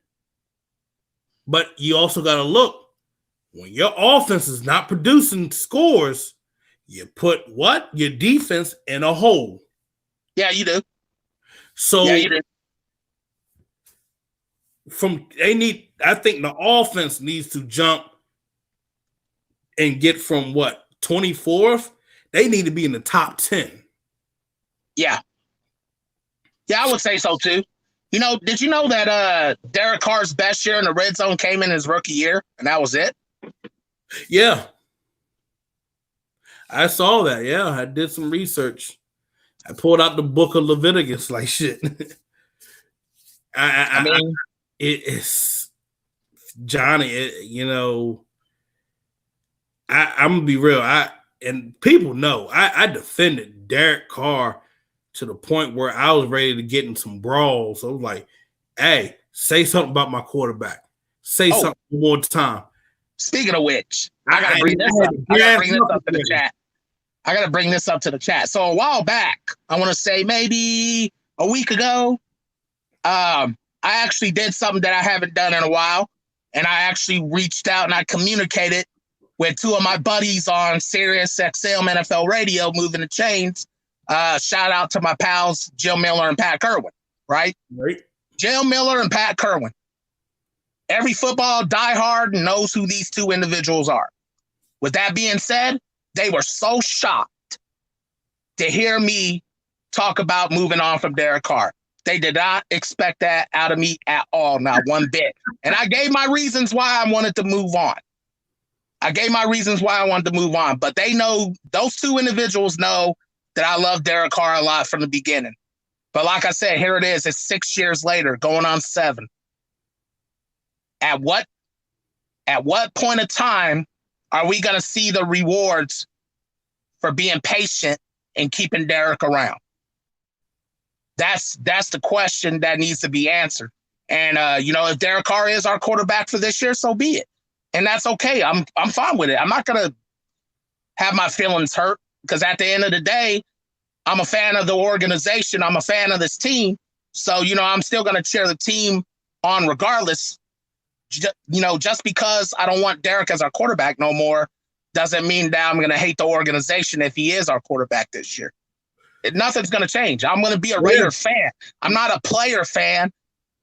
But you also got to look when your offense is not producing scores. You put what? Your defense in a hole. Yeah, you do. So yeah, you do. I think the offense needs to jump and get from what? 24th? They need to be in the top 10. Yeah. Yeah, I would say so too. You know, did you know that Derek Carr's best year in the red zone came in his rookie year, and that was it? Yeah. I saw that. Yeah, I did some research. I pulled out the book of Leviticus like shit. I mean, it's Johnny. I'm gonna be real. And people know I defended Derek Carr to the point where I was ready to get in some brawls. So I was like, "Hey, say something about my quarterback. Say something one more time." Speaking of which, I gotta bring this up. I gotta bring this up to the chat. I gotta bring this up to the chat. So a while back, I want to say maybe a week ago, I actually did something that I haven't done in a while, and I actually reached out and I communicated with two of my buddies on Sirius XM NFL Radio, Moving the Chains. Shout out to my pals, Jill Miller and Pat Kerwin, right? Jill Miller and Pat Kerwin. Every football diehard knows who these two individuals are. With that being said, they were so shocked to hear me talk about moving on from Derek Carr. They did not expect that out of me at all, not one bit. And I gave my reasons why I wanted to move on. But they know, those two individuals know that I love Derek Carr a lot from the beginning. But like I said, here it is. It's 6 years later, going on 7. At what point of time are we going to see the rewards for being patient and keeping Derek around? That's the question that needs to be answered. And if Derek Carr is our quarterback for this year, so be it. And that's okay. I'm fine with it. I'm not going to have my feelings hurt because at the end of the day, I'm a fan of the organization. I'm a fan of this team. So, I'm still going to cheer the team on regardless. Just because I don't want Derek as our quarterback no more doesn't mean that I'm going to hate the organization if he is our quarterback this year. Nothing's going to change. I'm going to be a Raider fan. I'm not a player fan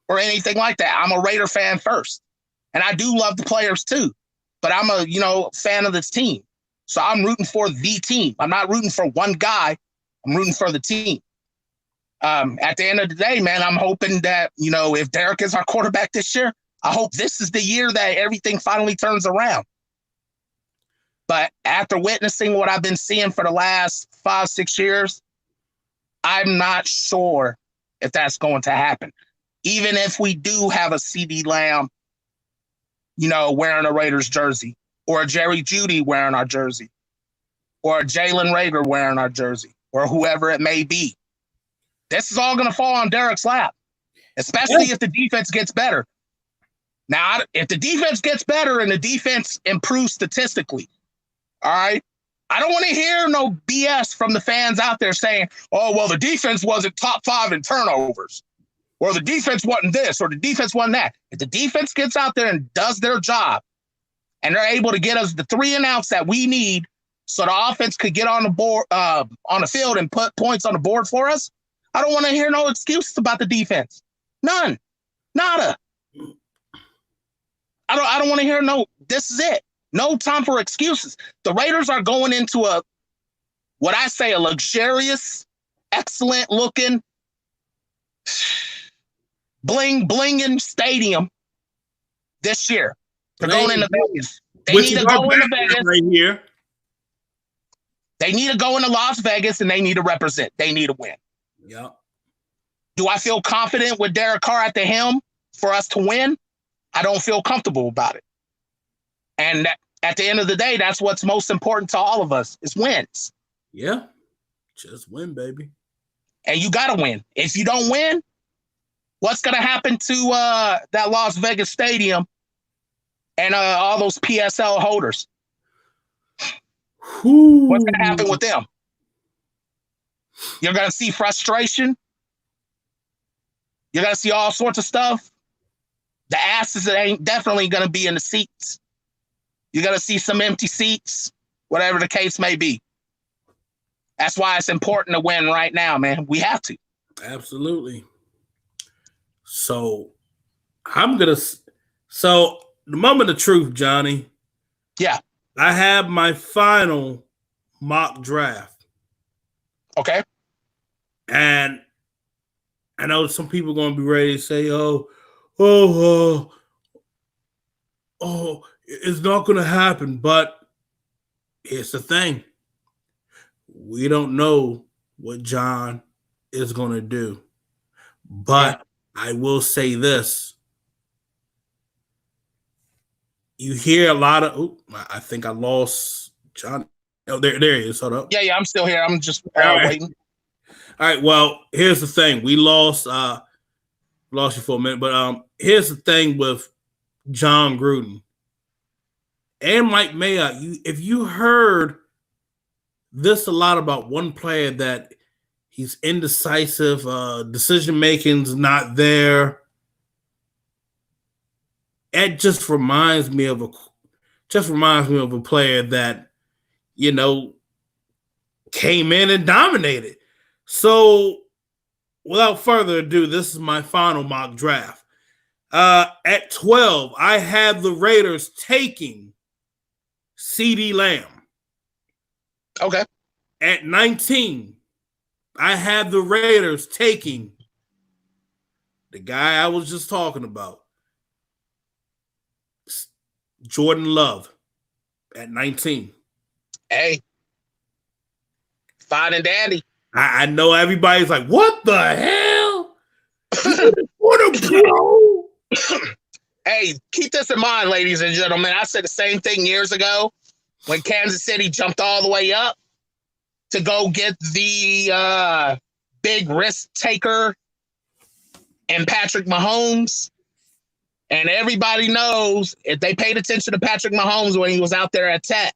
or anything like that. I'm a Raider fan first. And I do love the players too. But I'm a, fan of this team. So I'm rooting for the team. I'm not rooting for one guy. I'm rooting for the team. At the end of the day, man, I'm hoping that, if Derek is our quarterback this year, I hope this is the year that everything finally turns around. But after witnessing what I've been seeing for the last 5-6 years, I'm not sure if that's going to happen. Even if we do have a CeeDee Lamb, wearing a Raiders jersey, or a Jerry Jeudy wearing our jersey, or a Jalen Reagor wearing our jersey, or whoever it may be. This is all going to fall on Derek's lap, especially if the defense gets better. Now, if the defense gets better and the defense improves statistically, all right, I don't want to hear no BS from the fans out there saying, oh, well, the defense wasn't top 5 in turnovers, or the defense wasn't this, or the defense wasn't that. If the defense gets out there and does their job, and they're able to get us the 3 and outs that we need so the offense could get on the board, on the field and put points on the board for us, I don't want to hear no excuses about the defense. None. Nada. I don't want to hear no, this is it. No time for excuses. The Raiders are going into a luxurious, excellent looking, bling-blinging stadium this year. They're going into Vegas. They need to go into Vegas. Right here. They need to go into Las Vegas and they need to represent. They need to win. Yeah. Do I feel confident with Derek Carr at the helm for us to win? I don't feel comfortable about it. And at the end of the day, that's what's most important to all of us is wins. Yeah. Just win, baby. And you got to win. If you don't win, what's going to happen to that Las Vegas stadium and all those PSL holders? Ooh. What's going to happen with them? You're going to see frustration. You're going to see all sorts of stuff. The asses ain't definitely going to be in the seats. You're going to see some empty seats, whatever the case may be. That's why it's important to win right now, man. We have to. Absolutely. So the moment of truth, Johnny. Yeah. I have my final mock draft. Okay. And I know some people are going to be ready to say, it's not going to happen. But here's the thing. We don't know what John is going to do. But I will say this. You hear a lot of, I think I lost John. Oh, there he is. Hold up. Yeah, I'm still here. I'm just waiting. All right. Well, here's the thing. We lost you for a minute, but here's the thing with John Gruden and Mike Mayock. If you heard this a lot about one player that he's indecisive, decision making's not there. It just reminds me of a player that, came in and dominated. So without further ado, this is my final mock draft. At 12, I have the Raiders taking CeeDee Lamb. Okay. At 19, I have the Raiders taking the guy I was just talking about, Jordan Love, at 19. Hey, fine and dandy. I know everybody's like, what the hell? What a bro. Hey, keep this in mind, ladies and gentlemen. I said the same thing years ago when Kansas City jumped all the way up to go get the big risk taker and Patrick Mahomes. And everybody knows if they paid attention to Patrick Mahomes when he was out there at Tech,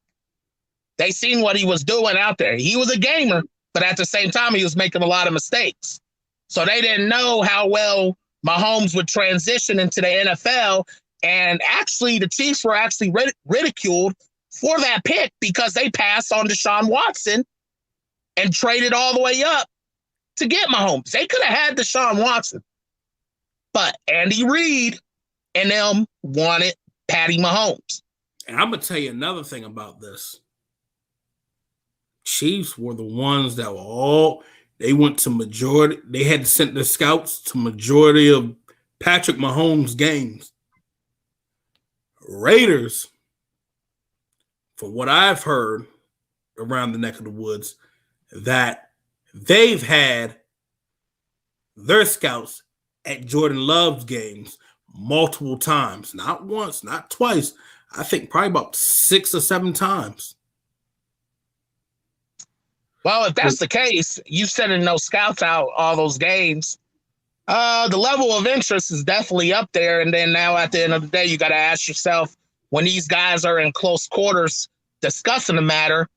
they seen what he was doing out there. He was a gamer, but at the same time, he was making a lot of mistakes. So they didn't know how well Mahomes would transition into the NFL. And actually, the Chiefs were actually ridiculed for that pick because they passed on Deshaun Watson and traded all the way up to get Mahomes. They could have had Deshaun Watson, but Andy Reid and them wanted Patty Mahomes. And I'm going to tell you another thing about this. Chiefs were the ones that they went to majority. They had to send their scouts to majority of Patrick Mahomes games. Raiders, from what I've heard around the neck of the woods, that they've had their scouts at Jordan Love's games multiple times. Not once, not twice. I think probably about 6 or 7 times. Well, if that's the case, you sending those scouts out all those games. The level of interest is definitely up there. And then now at the end of the day, you got to ask yourself, when these guys are in close quarters discussing the matter,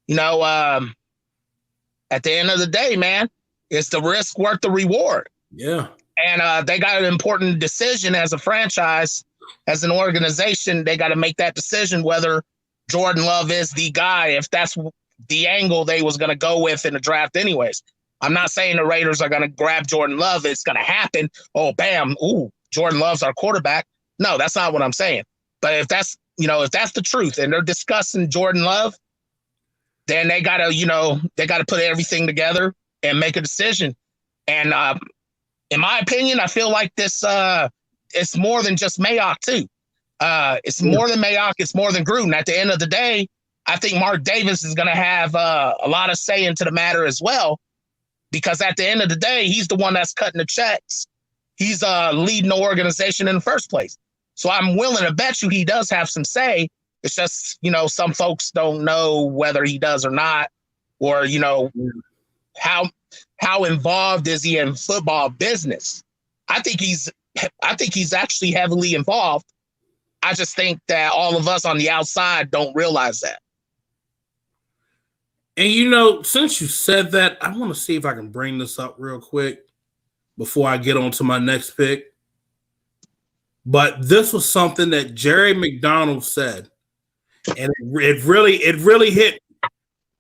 at the end of the day, man, is the risk worth the reward? Yeah. And they got an important decision as a franchise, as an organization. They got to make that decision whether Jordan Love is the guy, if that's the angle they was going to go with in the draft anyways. I'm not saying the Raiders are going to grab Jordan Love. It's going to happen. Oh, bam. Ooh, Jordan Love's our quarterback. No, that's not what I'm saying. But if that's the truth and they're discussing Jordan Love, then they got to put everything together and make a decision. And in my opinion, I feel like this it's more than just Mayock too. It's more than Mayock. It's more than Gruden. At the end of the day, I think Mark Davis is going to have a lot of say into the matter as well. because at the end of the day, he's the one that's cutting the checks. He's leading the organization in the first place. So I'm willing to bet you he does have some say. It's just, some folks don't know whether he does or not, or, how involved is he in football business? I think he's actually heavily involved. I just think that all of us on the outside don't realize that. And since you said that, I want to see if I can bring this up real quick before I get on to my next pick. But this was something that Jerry McDonald said, and it really hit me.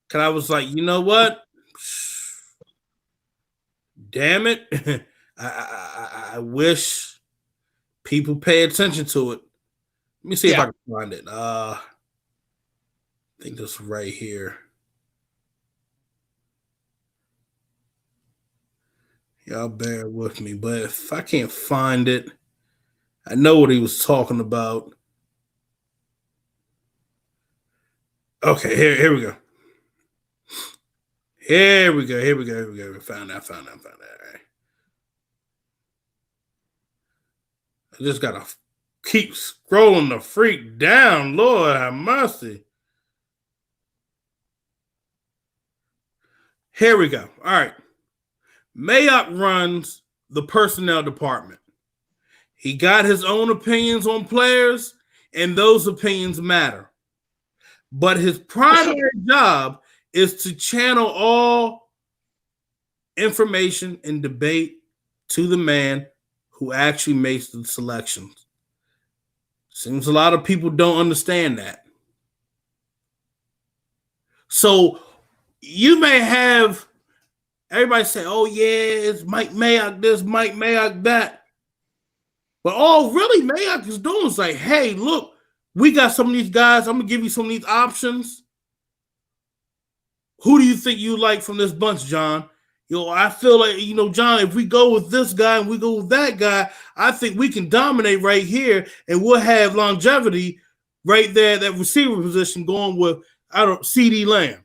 Cause I was like, you know what? Damn it. I wish people pay attention to it. Let me see if I can find it. I think this right here. Y'all bear with me, but if I can't find it, I know what he was talking about. Okay, here we go. Here we go. Found that. All right. I just gotta keep scrolling the freak down. Lord have mercy. Here we go. All right. Mayock runs the personnel department. He got his own opinions on players, and those opinions matter. But his primary job is to channel all information and debate to the man who actually makes the selections. Seems a lot of people don't understand that. So you may have everybody say, oh, yeah, it's Mike Mayock this, Mike Mayock that. But all really Mayock is doing is like, hey, look, we got some of these guys. I'm going to give you some of these options. Who do you think you like from this bunch, John? I feel like, John, if we go with this guy and we go with that guy, I think we can dominate right here and we'll have longevity right there, that receiver position going with, CD Lamb.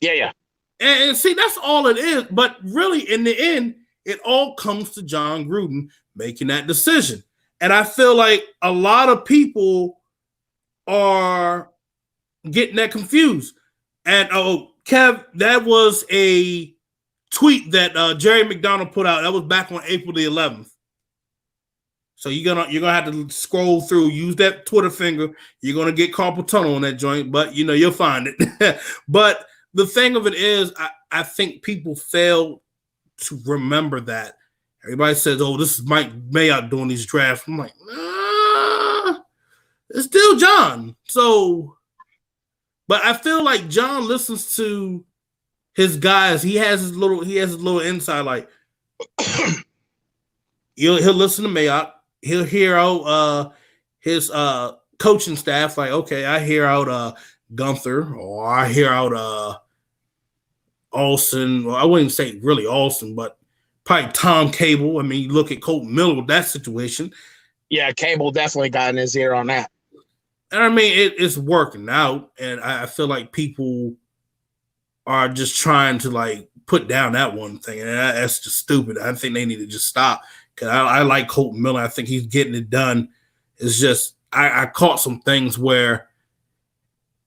Yeah. And see, that's all it is. But really, in the end, it all comes to John Gruden making that decision. And I feel like a lot of people are getting that confused. And, Kev, that was a tweet that Jerry McDonald put out. That was back on April the 11th. So you're gonna have to scroll through, use that Twitter finger. You're gonna get carpal tunnel on that joint, but you'll find it. But the thing of it is, I think people fail to remember that. Everybody says, oh, this is Mike Mayock doing these drafts. I'm like, nah, it's still John. So, but I feel like John listens to his guys. He has his little insight. Like, he'll listen to Mayock. He'll hear out his coaching staff. Like, okay, I hear out Gunther, or I hear out Alston. Well, I wouldn't say really Alston, but probably Tom Cable. I mean, you look at Colton Miller with that situation. Yeah, Cable definitely got in his ear on that. And I mean, it's working out, and I feel like people are just trying to like put down that one thing, and that's just stupid. I think they need to just stop, because I like Colton Miller. I think he's getting it done. It's just I caught some things where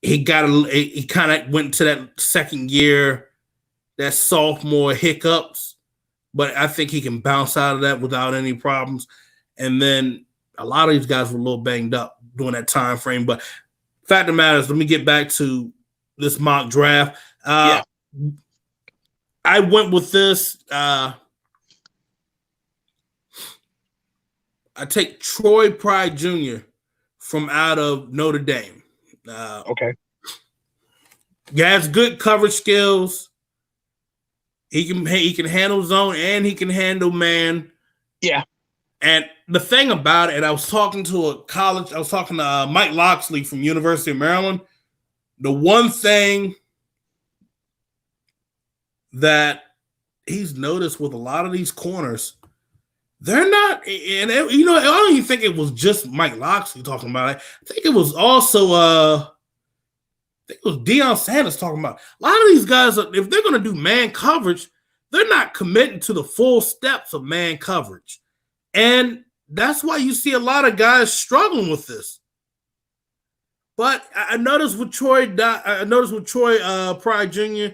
he kind of went to that second year, that sophomore hiccups, but I think he can bounce out of that without any problems. And then a lot of these guys were a little banged up during that time frame. But fact of the matter is, let me get back to this mock draft. I went with this. I take Troy Pride Jr. from out of Notre Dame. Okay. He has good coverage skills. He can handle zone and he can handle man. Yeah. And the thing about it, and I was talking to Mike Loxley from University of Maryland. The one thing that he's noticed with a lot of these corners, they're not, and I don't even think it was just Mike Loxley talking about it. I think it was also Deion Sanders talking about it. A lot of these guys, if they're going to do man coverage, they're not committing to the full steps of man coverage. And that's why you see a lot of guys struggling with this. But I noticed with Troy Pride Jr.,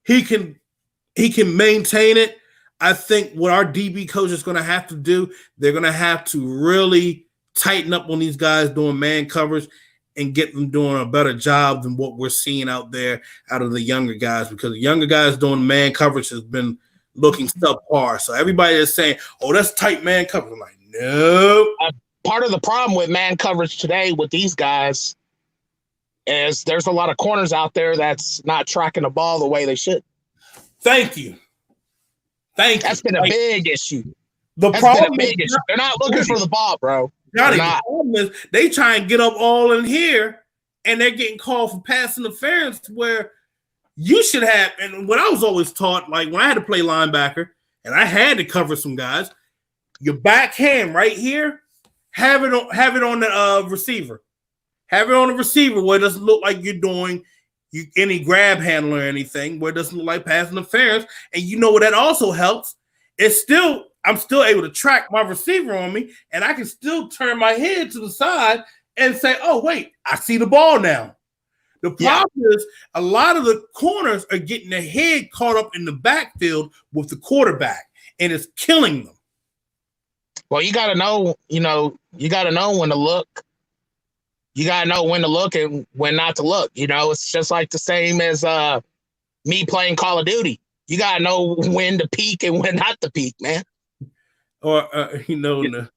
he can maintain it. I think what our DB coach is going to have to do, they're going to have to really tighten up on these guys doing man coverage and get them doing a better job than what we're seeing out there out of the younger guys, because the younger guys doing man coverage has been looking subpar. So everybody is saying, oh, that's tight man coverage. I'm like, no. Part of the problem with man coverage today with these guys is there's a lot of corners out there that's not tracking the ball the way they should. Thank you. That's been a big issue. That's been a big issue. They're not looking for the ball, bro. The problem is they try and get up all in here, and they're getting called for pass interference where you should have. And what I was always taught, like when I had to play linebacker and I had to cover some guys, your backhand right here, have it on the receiver. Have it on the receiver where it doesn't look like you're doing any grab handle or anything, where it doesn't look like pass interference. And you know what that also helps? I'm still able to track my receiver on me, and I can still turn my head to the side and say, oh, wait, I see the ball now. The problem is a lot of the corners are getting their head caught up in the backfield with the quarterback, and it's killing them. Well, you got to know, you got to know when to look. You got to know when to look and when not to look. It's just like the same as me playing Call of Duty. You got to know when to peek and when not to peek, man. Or, in the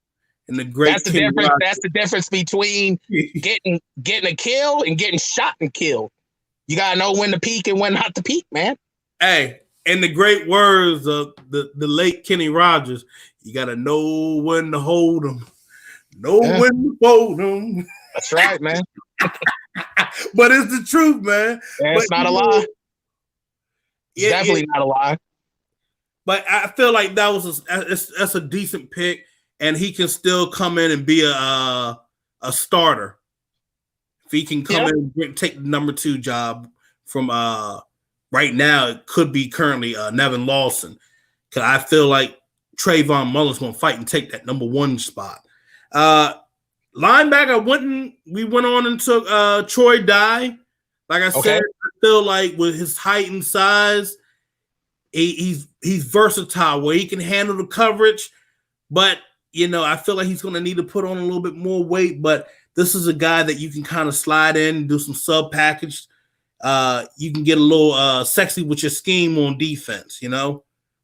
great that's the difference. That's the difference between getting a kill and getting shot and killed. You got to know when to peek and when not to peek, man. Hey, in the great words of the late Kenny Rogers, you got to know when to hold them, when to fold them. That's right, man. But it's the truth, man. It's not a lie. It's definitely not a lie. But I feel like that's a decent pick, and he can still come in and be a starter. If he can come in and take the number 2 job from right now, it could be currently Nevin Lawson, because I feel like Trayvon Mullen's going to fight and take that number 1 spot. Linebacker, we went on and took Troy Dye. Like I said, I feel like with his height and size, he's versatile where he can handle the coverage. But, I feel like he's going to need to put on a little bit more weight. But this is a guy that you can kind of slide in and do some sub package. You can get a little sexy with your scheme on defense,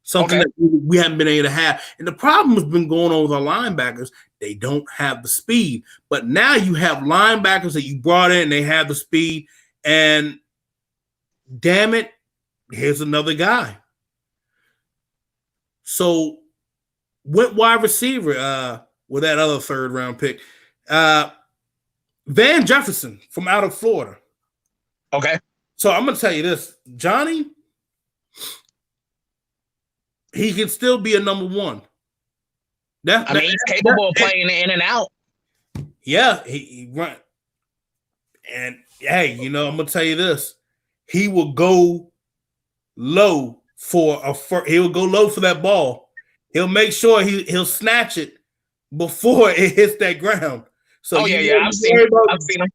something that we haven't been able to have. And the problem has been going on with our linebackers. They don't have the speed. But now you have linebackers that you brought in, and they have the speed. And damn it, here's another guy. So went wide receiver with that other 3rd round pick. Van Jefferson from out of Florida. Okay. So I'm going to tell you this. Johnny, he can still be a number 1. He's capable of playing in and out. Yeah, he run. And hey, I'm gonna tell you this: he will go low he'll go low for that ball. He'll make sure he'll snatch it before it hits that ground. So I've seen him.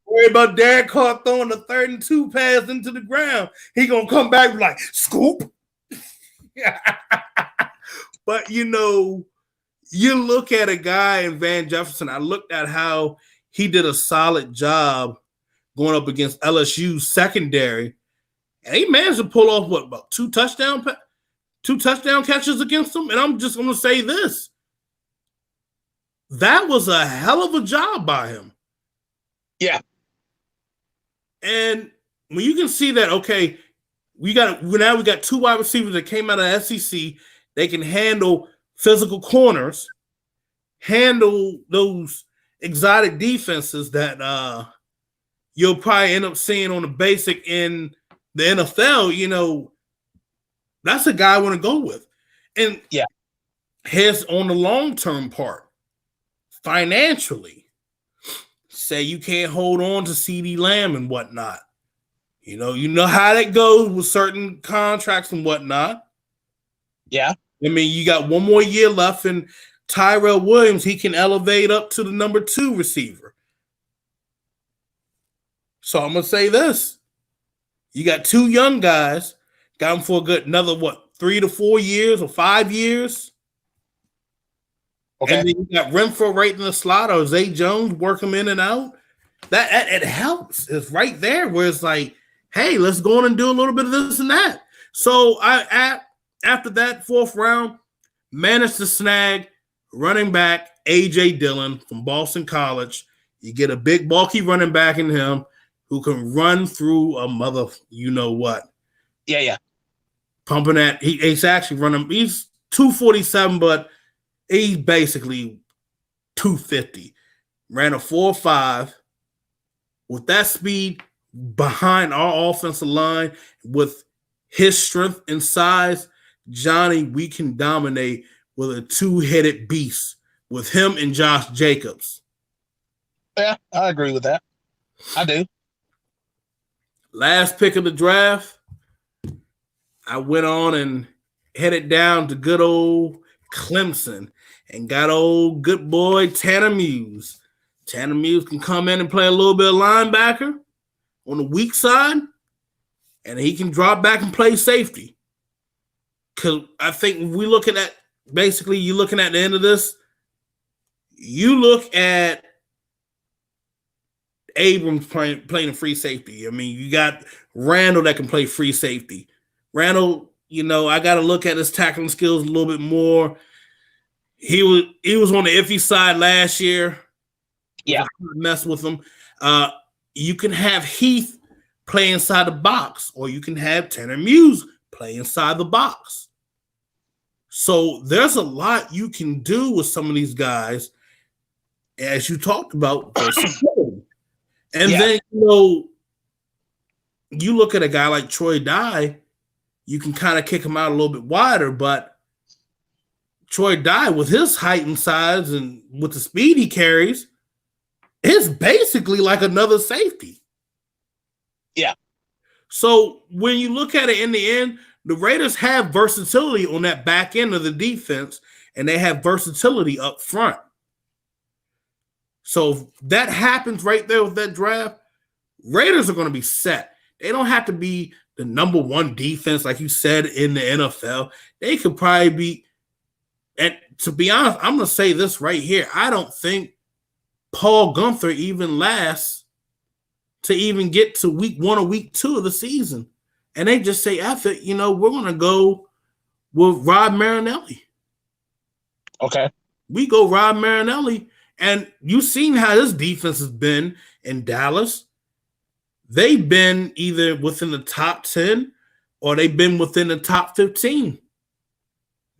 Worry about Derek Carr throwing the 3rd and 2 pass into the ground. He gonna come back like scoop. But you look at a guy in Van Jefferson. I looked at how he did a solid job going up against LSU's secondary, and he managed to pull off about 2 touchdown catches against them. And I'm just going to say this: that was a hell of a job by him. Yeah. And when you can see that, okay, we got 2 wide receivers that came out of SEC. They can handle physical corners, handle those exotic defenses that you'll probably end up seeing on the basic in the NFL. That's a guy I want to go with. And his on the long-term part, financially, say you can't hold on to CeeDee Lamb and whatnot. You know how that goes with certain contracts and whatnot. Yeah. I mean, you got one more year left, and Tyrell Williams, he can elevate up to the number 2 receiver. So I'm gonna say this: you got 2 young guys, got them for a good another 3 to 4 years or 5 years. Okay. And then you got Renfro right in the slot, or Zay Jones work him in and out. That it helps. It's right there where it's like, hey, let's go on and do a little bit of this and that. So after that 4th round, managed to snag running back AJ Dillon from Boston College. You get a big bulky running back in him who can run through a mother, you know what? Yeah. Pumping that. He's actually running. He's 247, but he's basically 250. Ran a 4.5 with that speed behind our offensive line with his strength and size. Johnny, we can dominate with a 2-headed beast with him and Josh Jacobs. Yeah, I agree with that. I do. Last pick of the draft, I went on and headed down to good old Clemson and got old good boy Tanner Muse. Tanner Muse can come in and play a little bit of linebacker on the weak side, and he can drop back and play safety. Because I think when we look at that, basically you're looking at the end of this, you look at Abrams playing free safety. I mean, you got Randall that can play free safety. Randall, I got to look at his tackling skills a little bit more. He was on the iffy side last year. Yeah, mess with him. You can have Heath play inside the box, or you can have Tanner Muse play inside the box. So there's a lot you can do with some of these guys, as you talked about. And then, you look at a guy like Troy Dye, you can kind of kick him out a little bit wider, but Troy Dye, with his height and size and with the speed he carries, is basically like another safety. Yeah. So when you look at it in the end, the Raiders have versatility on that back end of the defense, and they have versatility up front. So if that happens right there with that draft, Raiders are going to be set. They don't have to be the number 1 defense, like you said, in the NFL. They could probably be, and to be honest, I'm going to say this right here. I don't think Paul Gunther even lasts to even get to week 1 or week 2 of the season. And they just say, F it, we're going to go with Rob Marinelli. Okay. We go Rob Marinelli. And you've seen how this defense has been in Dallas. They've been either within the top 10 or they've been within the top 15.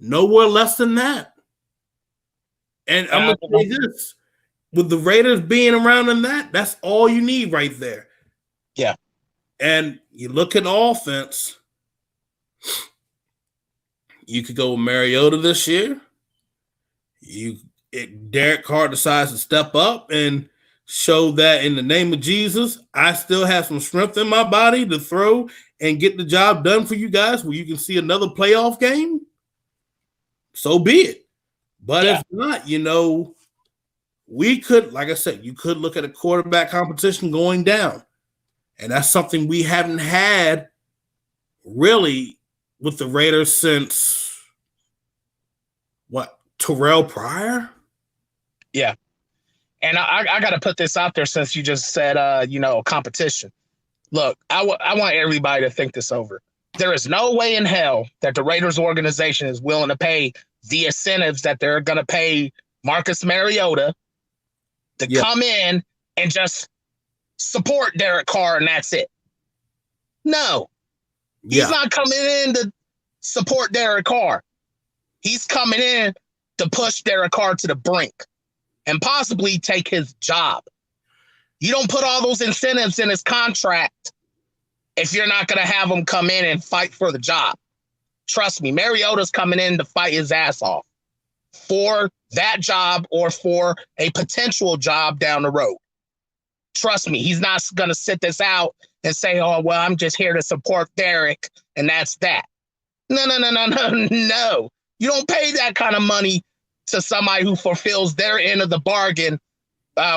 Nowhere less than that. And I'm going to say this. With the Raiders being around in that's all you need right there. Yeah. And you look at offense, you could go with Mariota this year. Derek Carr decides to step up and show that in the name of Jesus, I still have some strength in my body to throw and get the job done for you guys where you can see another playoff game. So be it. But if not, we could, like I said, you could look at a quarterback competition going down. And that's something we haven't had really with the Raiders since Terrell Pryor? Yeah. And I got to put this out there since you just said, competition. Look, I want everybody to think this over. There is no way in hell that the Raiders organization is willing to pay the incentives that they're going to pay Marcus Mariota to come in and just support Derek Carr and that's it. No. He's not coming in to support Derek Carr. He's coming in to push Derek Carr to the brink and possibly take his job. You don't put all those incentives in his contract if you're not going to have him come in and fight for the job. Trust me, Mariota's coming in to fight his ass off for that job or for a potential job down the road. Trust me, he's not going to sit this out and say, oh, well, I'm just here to support Derek, and that's that. No. You don't pay that kind of money to somebody who fulfills their end of the bargain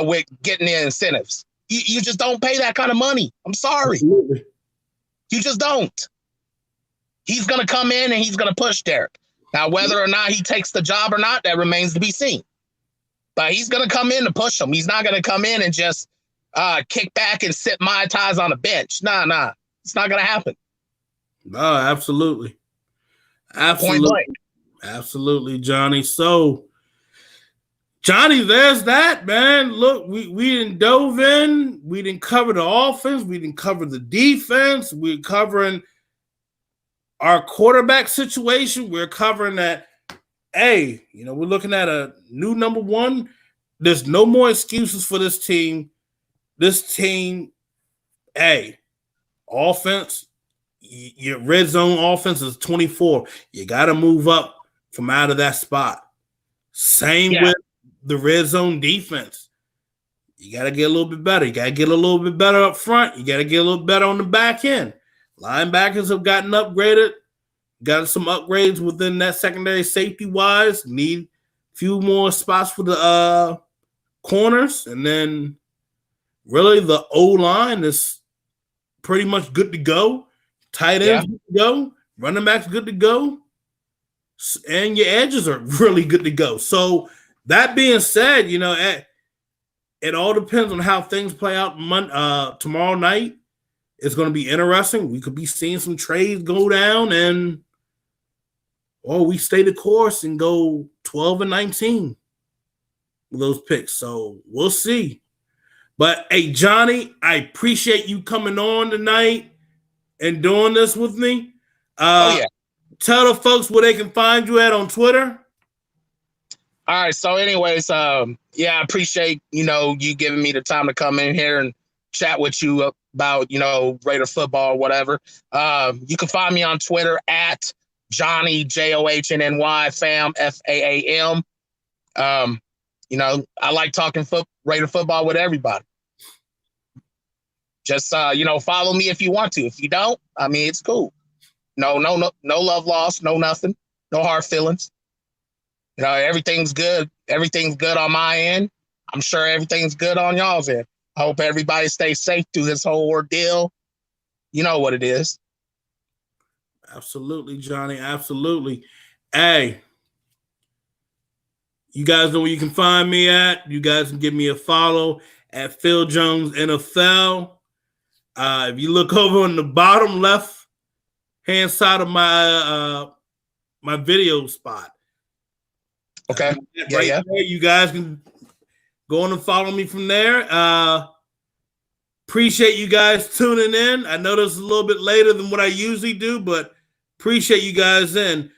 with getting the incentives. You just don't pay that kind of money. I'm sorry. Absolutely. You just don't. He's going to come in and he's going to push Derek. Now, whether or not he takes the job or not, that remains to be seen. But he's going to come in to push him. He's not going to come in and just kick back and sit Mai Tais on the bench. Nah. It's not going to happen. No, absolutely. Point blank. Absolutely, Johnny. So, Johnny, there's that, man. Look, we didn't dove in. We didn't cover the offense. We didn't cover the defense. We're covering our quarterback situation. We're covering that, hey, we're looking at a new number one. There's no more excuses for this team. This team, hey, offense, your red zone offense is 24. You got to move up from out of that spot. Same with the red zone defense. You got to get a little bit better. You got to get a little bit better up front. You got to get a little better on the back end. Linebackers have gotten upgraded. Got some upgrades within that secondary safety-wise. Need a few more spots for the corners. And then really the O-line is pretty much good to go. Tight ends good to go. Running backs good to go. And your edges are really good to go. So that being said, it all depends on how things play out tomorrow night. It's going to be interesting. We could be seeing some trades go down or we stay the course and go 12-19 with those picks. So we'll see. But, hey, Johnny, I appreciate you coming on tonight and doing this with me. Tell the folks where they can find you at on Twitter. All right. So anyways, I appreciate, you giving me the time to come in here and chat with you about, Raider football or whatever. You can find me on Twitter at Johnny, JOHNNY, fam, FAAM. I like talking Raider football with everybody. Just, follow me if you want to. If you don't, it's cool. No love lost, no nothing, no hard feelings. Everything's good. Everything's good on my end. I'm sure everything's good on y'all's end. I hope everybody stays safe through this whole ordeal. You know what it is. Absolutely, Johnny. Absolutely. Hey, you guys know where you can find me at. You guys can give me a follow at Phil Jones NFL. If you look over on the bottom left hand side of my my video spot. Okay. There, you guys can go on and follow me from there. Appreciate you guys tuning in. I know this is a little bit later than what I usually do, but appreciate you guys in.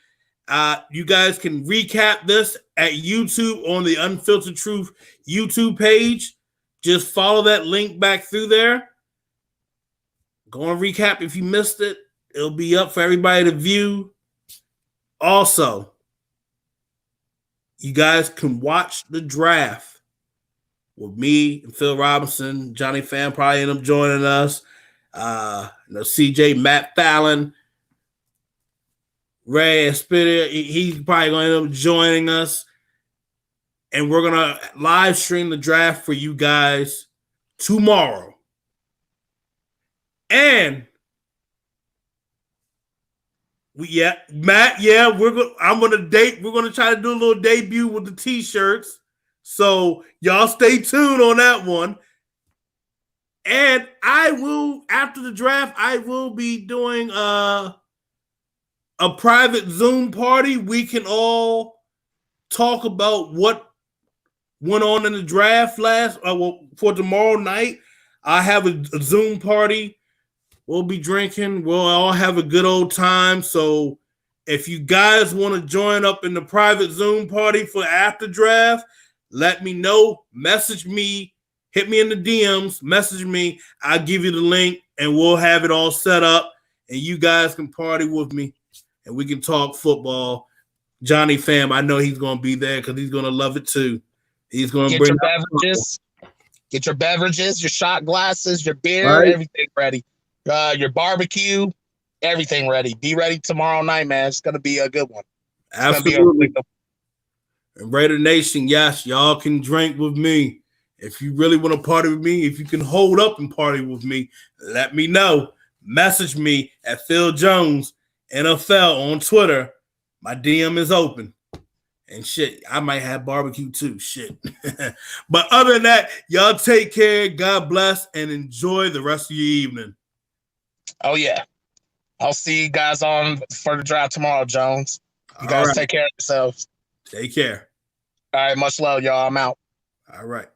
You guys can recap this at YouTube on the Unfiltered Truth YouTube page. Just follow that link back through there. Go and recap if you missed it. It'll be up for everybody to view. Also, you guys can watch the draft with me and Phil Robinson. Johnny Fan probably end up joining us. CJ, Matt Fallon, Ray Spitter, he's probably going to end up joining us. And we're going to live stream the draft for you guys tomorrow. And Matt, we're going to try to do a little debut with the t-shirts. So y'all stay tuned on that one. And I will, after the draft, I will be doing a private Zoom party. We can all talk about what went on in the draft for tomorrow night. I have a Zoom party. We'll be drinking. We'll all have a good old time. So if you guys want to join up in the private Zoom party for after draft, let me know. Message me. Hit me in the DMs. Message me. I'll give you the link, and we'll have it all set up, and you guys can party with me, and we can talk football. Johnny Fam, I know he's going to be there because he's going to love it too. He's going to bring your beverages. Get your beverages, your shot glasses, your beer, everything ready. Your barbecue. everything ready. Be ready tomorrow night, man. It's gonna be a good one. It's Absolutely. And Raider Nation, yes, y'all can drink with me. If you really want to party with me, if you can hold up and party with me, let me know. Message me at Phil Jones NFL on Twitter. My DM is open. And shit, I might have barbecue too. Shit. But other than that, y'all take care. God bless and enjoy the rest of your evening. Oh, yeah. I'll see you guys on for the drive tomorrow, Jones. You guys take care of yourselves. Take care. All right. Much love, y'all. I'm out. All right.